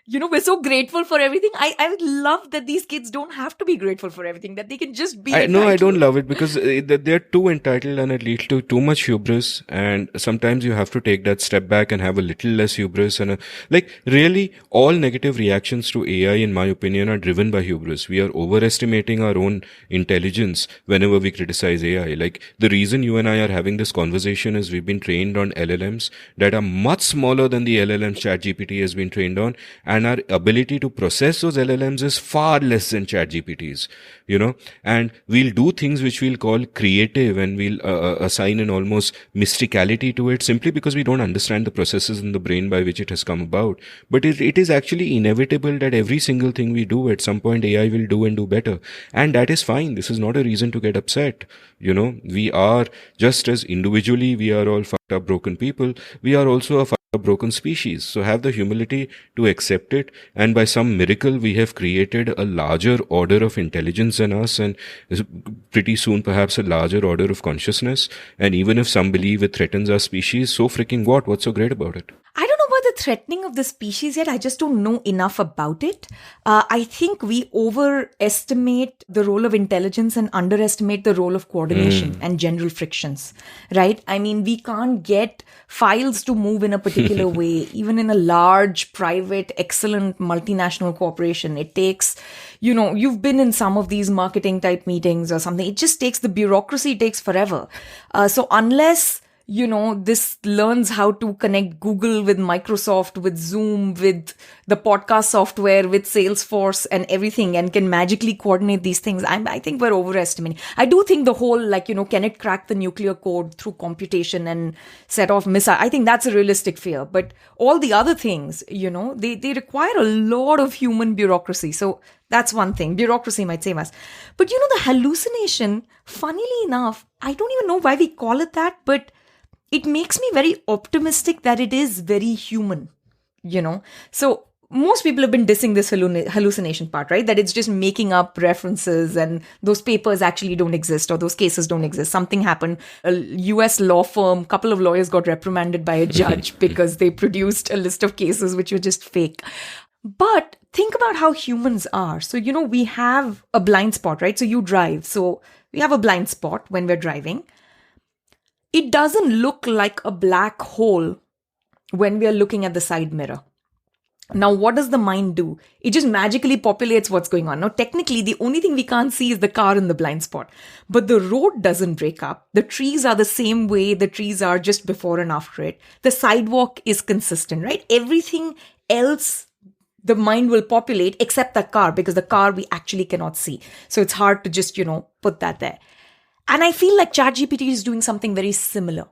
Speaker 1: We're so grateful for everything. I would love that these kids don't have to be grateful for everything, that they can just be entitled.
Speaker 2: No, I don't love it because they're too entitled and it leads to too much hubris. And sometimes you have to take that step back and have a little less hubris. And really, all negative reactions to AI, in my opinion, are driven by hubris. We are overestimating our own intelligence whenever we criticize AI. Like, the reason you and I are having this conversation is we've been trained on LLMs that are much smaller than the LLMs ChatGPT has been trained on. And our ability to process those LLMs is far less than ChatGPT's, and we'll do things which we'll call creative, and we'll assign an almost mysticality to it simply because we don't understand the processes in the brain by which it has come about. But it is actually inevitable that every single thing we do at some point AI will do and do better. And that is fine. This is not a reason to get upset. We are, just as individually we are all fucked up broken people, we are also a broken species. So have the humility to accept it, and by some miracle we have created a larger order of intelligence than us, and pretty soon perhaps a larger order of consciousness. And even if some believe it threatens our species, so freaking what? What's so great about it?
Speaker 1: I don't know about the threatening of the species yet. I just don't know enough about it. I think we overestimate the role of intelligence and underestimate the role of coordination and general frictions, right? I mean, we can't get files to move in a particular way, even in a large, private, excellent multinational corporation. It takes, you've been in some of these marketing type meetings or something. It just takes, the bureaucracy takes forever. So unless this learns how to connect Google with Microsoft, with Zoom, with the podcast software, with Salesforce and everything, and can magically coordinate these things, I think we're overestimating. I do think the whole, can it crack the nuclear code through computation and set off missiles? I think that's a realistic fear. But all the other things, they require a lot of human bureaucracy. So that's one thing. Bureaucracy might save us. But the hallucination, funnily enough, I don't even know why we call it that, but it makes me very optimistic that it is very human, So most people have been dissing this hallucination part, right? That it's just making up references and those papers actually don't exist or those cases don't exist. Something happened. A US law firm, couple of lawyers got reprimanded by a judge because they produced a list of cases which were just fake. But think about how humans are. So, we have a blind spot, right? So you drive. So we have a blind spot when we're driving. It doesn't look like a black hole when we are looking at the side mirror. Now, what does the mind do? It just magically populates what's going on. Now, technically, the only thing we can't see is the car in the blind spot. But the road doesn't break up. The trees are the same way the trees are just before and after it. The sidewalk is consistent, right? Everything else the mind will populate except the car, because the car we actually cannot see. So it's hard to just, put that there. And I feel like ChatGPT is doing something very similar,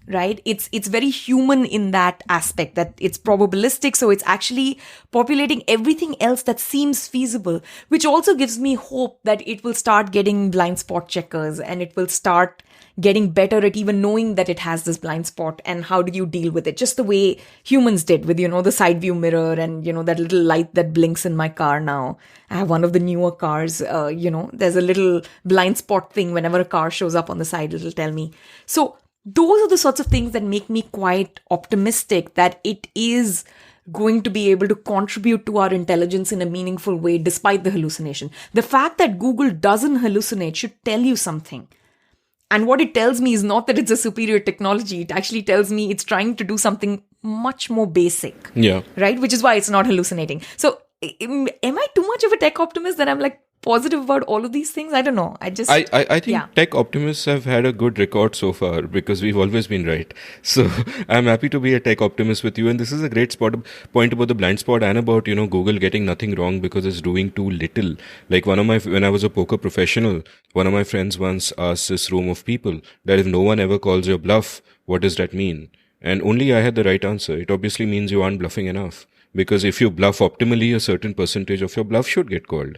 Speaker 1: right? It's very human in that aspect, that it's probabilistic. So it's actually populating everything else that seems feasible, which also gives me hope that it will start getting blind spot checkers, and it will start getting better at even knowing that it has this blind spot and how do you deal with it. Just the way humans did with, the side view mirror and, that little light that blinks in my car now. I have one of the newer cars, there's a little blind spot thing. Whenever a car shows up on the side, it'll tell me. So those are the sorts of things that make me quite optimistic that it is going to be able to contribute to our intelligence in a meaningful way despite the hallucination. The fact that Google doesn't hallucinate should tell you something. And what it tells me is not that it's a superior technology. It actually tells me it's trying to do something much more basic.
Speaker 2: Yeah.
Speaker 1: Right? Which is why it's not hallucinating. So am I too much of a tech optimist that I'm like, positive about all of these things. I don't know.
Speaker 2: I think tech optimists have had a good record so far because we've always been right. So I'm happy to be a tech optimist with you. And this is a great point about the blind spot and about, Google getting nothing wrong because it's doing too little. Like when I was a poker professional, one of my friends once asked this room of people that if no one ever calls your bluff, what does that mean? And only I had the right answer. It obviously means you aren't bluffing enough. Because if you bluff optimally, a certain percentage of your bluff should get called,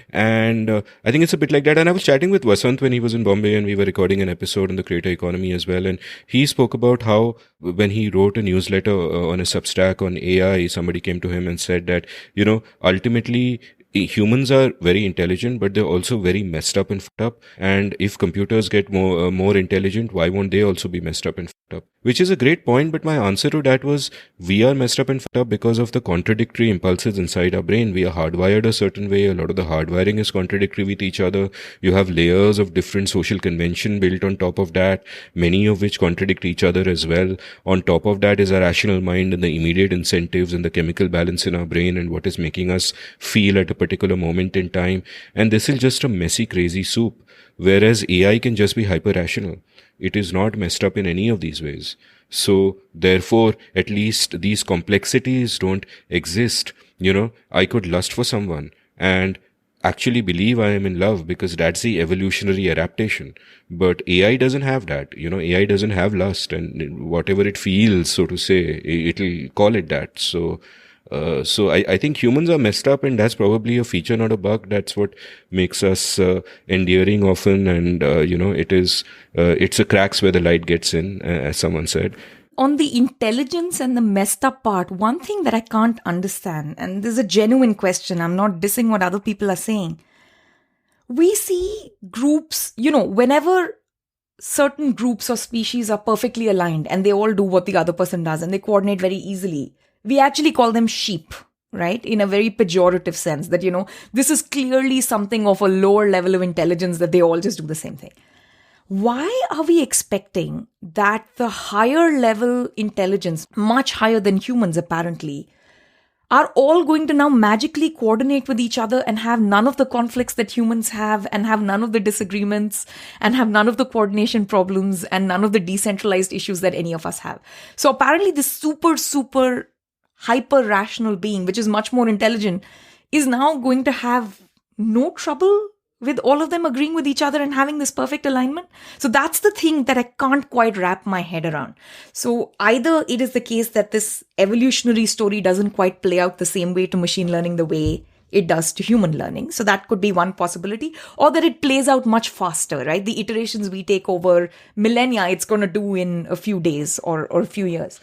Speaker 2: And I think it's a bit like that. And I was chatting with Vasant when he was in Bombay and we were recording an episode on the creator economy as well. And he spoke about how when he wrote a newsletter on a Substack on AI, somebody came to him and said that, ultimately, humans are very intelligent, but they're also very messed up and fucked up. And if computers get more intelligent, why won't they also be messed up and fucked up? Which is a great point, but my answer to that was we are messed up and fucked up because of the contradictory impulses inside our brain. We are hardwired a certain way. A lot of the hardwiring is contradictory with each other. You have layers of different social convention built on top of that, many of which contradict each other as well. On top of that is our rational mind and the immediate incentives and the chemical balance in our brain and what is making us feel at a particular moment in time. And this is just a messy, crazy soup. Whereas AI can just be hyper-rational. It is not messed up in any of these ways. So, therefore, at least these complexities don't exist. I could lust for someone and actually believe I am in love because that's the evolutionary adaptation. But AI doesn't have that. AI doesn't have lust, and whatever it feels, so to say, it'll call it that. So I think humans are messed up, and that's probably a feature, not a bug. That's what makes us endearing often, and it's a cracks where the light gets in, as someone said.
Speaker 1: On the intelligence and the messed up part, one thing that I can't understand, and this is a genuine question, I'm not dissing what other people are saying. We see groups, whenever certain groups or species are perfectly aligned and they all do what the other person does and they coordinate very easily, we actually call them sheep, right? In a very pejorative sense that, this is clearly something of a lower level of intelligence that they all just do the same thing. Why are we expecting that the higher level intelligence, much higher than humans apparently, are all going to now magically coordinate with each other and have none of the conflicts that humans have and have none of the disagreements and have none of the coordination problems and none of the decentralized issues that any of us have? So apparently this super hyper-rational being, which is much more intelligent, is now going to have no trouble with all of them agreeing with each other and having this perfect alignment. So that's the thing that I can't quite wrap my head around. So either it is the case that this evolutionary story doesn't quite play out the same way to machine learning the way it does to human learning. So that could be one possibility. Or that it plays out much faster, right? The iterations we take over millennia, it's going to do in a few days or a few years.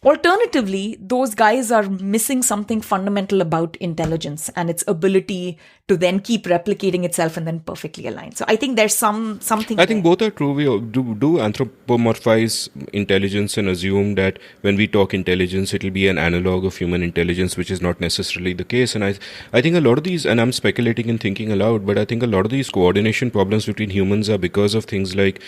Speaker 1: Alternatively, those guys are missing something fundamental about intelligence and its ability to then keep replicating itself and then perfectly align. So I think there's something.
Speaker 2: I think both are true. We do anthropomorphize intelligence and assume that when we talk intelligence, it'll be an analog of human intelligence, which is not necessarily the case. And I think a lot of these, and I'm speculating and thinking aloud, but I think a lot of these coordination problems between humans are because of things like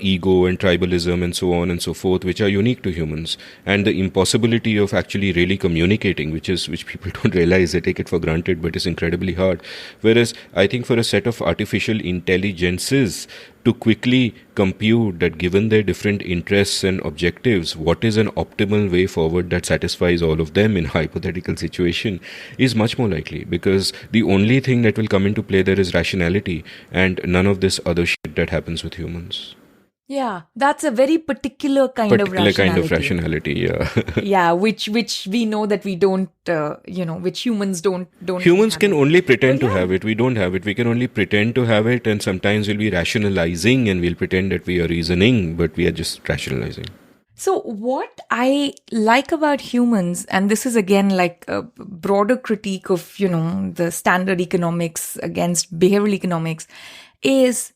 Speaker 2: ego and tribalism and so on and so forth, which are unique to humans. And the impossibility of actually really communicating, which people don't realize, they take it for granted, but it's incredibly hard. Whereas I think for a set of artificial intelligences to quickly compute that given their different interests and objectives, what is an optimal way forward that satisfies all of them in a hypothetical situation is much more likely, because the only thing that will come into play there is rationality and none of this other shit that happens with humans.
Speaker 1: Yeah, that's a very particular kind of rationality.
Speaker 2: Yeah.
Speaker 1: Yeah, which we know that we don't, which humans don't.
Speaker 2: Humans can only pretend to have it. We don't have it. We can only pretend to have it, and sometimes we'll be rationalizing and we'll pretend that we are reasoning, but we are just rationalizing.
Speaker 1: So what I like about humans, and this is again like a broader critique of, the standard economics against behavioral economics, is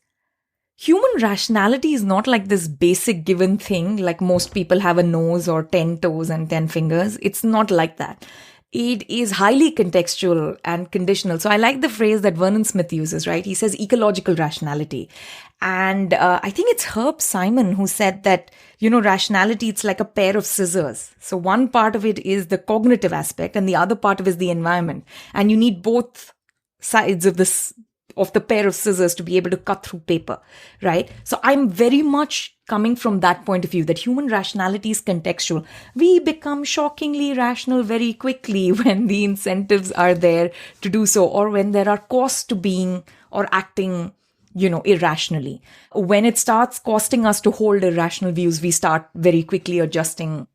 Speaker 1: human rationality is not like this basic given thing, like most people have a nose or 10 toes and 10 fingers. It's not like that. It is highly contextual and conditional. So I like the phrase that Vernon Smith uses, right? He says ecological rationality. And I think it's Herb Simon who said that, rationality, it's like a pair of scissors. So one part of it is the cognitive aspect and the other part of it is the environment. And you need both sides of the pair of scissors to be able to cut through paper, right? So I'm very much coming from that point of view, that human rationality is contextual. We become shockingly rational very quickly when the incentives are there to do so, or when there are costs to being or acting, irrationally. When it starts costing us to hold irrational views, we start very quickly adjusting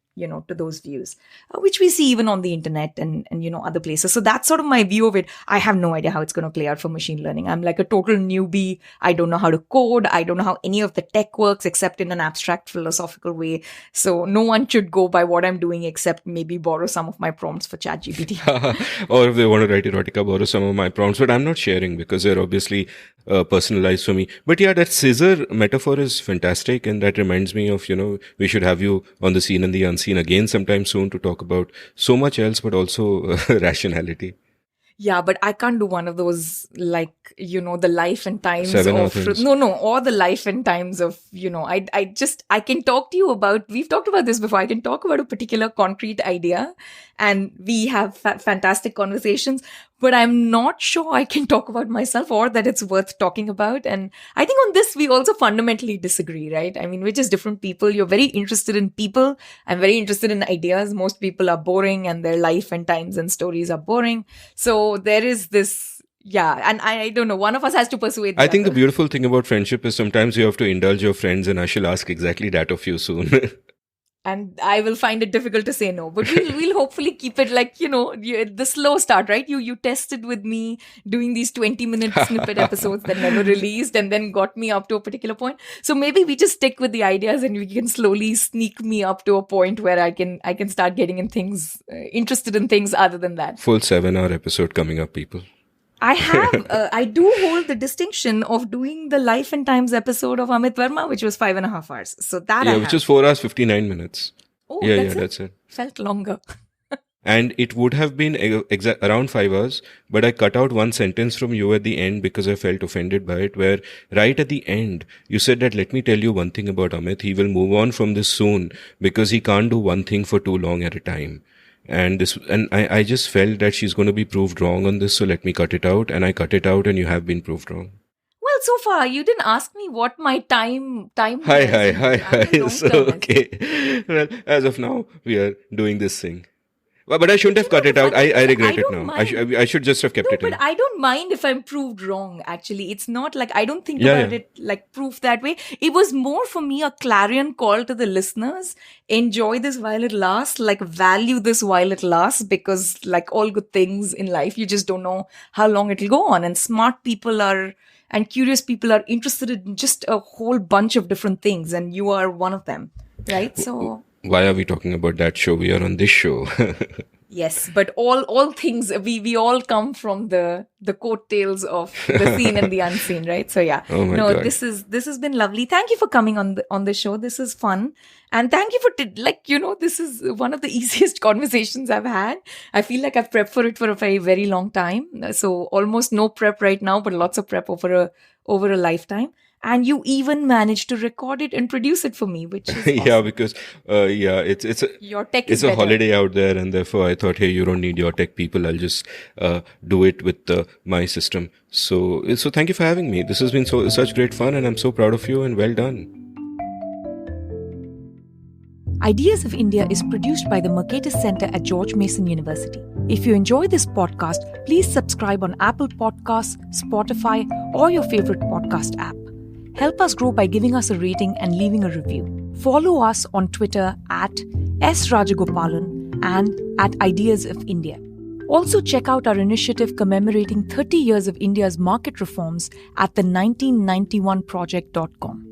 Speaker 1: to those views, which we see even on the internet and other places. So that's sort of my view of it. I have no idea how it's going to play out for machine learning. I'm like a total newbie. I don't know how to code. I don't know how any of the tech works except in an abstract philosophical way. So no one should go by what I'm doing except maybe borrow some of my prompts for ChatGPT.
Speaker 2: Or if they want to write erotica, borrow some of my prompts. But I'm not sharing because they're obviously personalized for me. But yeah, that scissor metaphor is fantastic. And that reminds me of, we should have you on the Seen and the Unseen again sometime soon to talk about so much else, but also rationality.
Speaker 1: Yeah, but I can't do one of those, like, the life and times
Speaker 2: or
Speaker 1: the life and times of, I can talk to you about, we've talked about this before. I can talk about a particular concrete idea and we have fantastic conversations, but I'm not sure I can talk about myself or that it's worth talking about. And I think on this, we also fundamentally disagree, right? I mean, we're just different people. You're very interested in people. I'm very interested in ideas. Most people are boring and their life and times and stories are boring. So there is this, and I don't know, one of us has to persuade the
Speaker 2: I think
Speaker 1: other.
Speaker 2: The beautiful thing about friendship is sometimes you have to indulge your friends, and I shall ask exactly that of you soon.
Speaker 1: And I will find it difficult to say no, but we'll hopefully keep it like, the slow start, right? You tested with me doing these 20-minute snippet episodes that never released and then got me up to a particular point. So maybe we just stick with the ideas and we can slowly sneak me up to a point where I can start getting interested in things other than that.
Speaker 2: Full 7-hour episode coming up, people.
Speaker 1: I do hold the distinction of doing the Life and Times episode of Amit Varma, which was 5.5 hours. So that
Speaker 2: which is 4 hours, 59 minutes.
Speaker 1: Oh,
Speaker 2: that's it.
Speaker 1: Felt longer.
Speaker 2: And it would have been around 5 hours, but I cut out one sentence from you at the end because I felt offended by it, where right at the end, you said that, let me tell you one thing about Amit. He will move on from this soon because he can't do one thing for too long at a time. And I just felt that she's going to be proved wrong on this, so let me cut it out. And I cut it out, and you have been proved wrong.
Speaker 1: Well, so far you didn't ask me what my time.
Speaker 2: Hi. So okay. Well, as of now, we are doing this thing. But I shouldn't have cut it out. I regret it now. I should just have kept it in.
Speaker 1: But I don't mind if I'm proved wrong, actually. It's not like I don't think about it like proof that way. It was more for me a clarion call to the listeners. Enjoy this while it lasts, like value this while it lasts, because like all good things in life, you just don't know how long it'll go on. And smart people and curious people are interested in just a whole bunch of different things. And you are one of them, right? So...
Speaker 2: Why are we talking about that show? We are on this show.
Speaker 1: Yes, but all things, we all come from the coattails of the Seen and the Unseen, right? So yeah,
Speaker 2: God.
Speaker 1: this has been lovely. Thank you for coming on the show. This is fun, and thank you for this is one of the easiest conversations I've had. I feel like I've prepped for it for a very, very long time. So almost no prep right now, but lots of prep over a lifetime. And you even managed to record it and produce it for me, which is awesome.
Speaker 2: Yeah, because it's
Speaker 1: your tech
Speaker 2: is a holiday out there, and therefore I thought, hey, you don't need your tech people. I'll just do it with my system. So thank you for having me. This has been such great fun, and I'm so proud of you. And well done.
Speaker 1: Ideas of India is produced by the Mercatus Center at George Mason University. If you enjoy this podcast, please subscribe on Apple Podcasts, Spotify, or your favorite podcast app. Help us grow by giving us a rating and leaving a review. Follow us on Twitter at @SRajagopalan and at Ideas of India. Also check out our initiative commemorating 30 years of India's market reforms at the 1991project.com.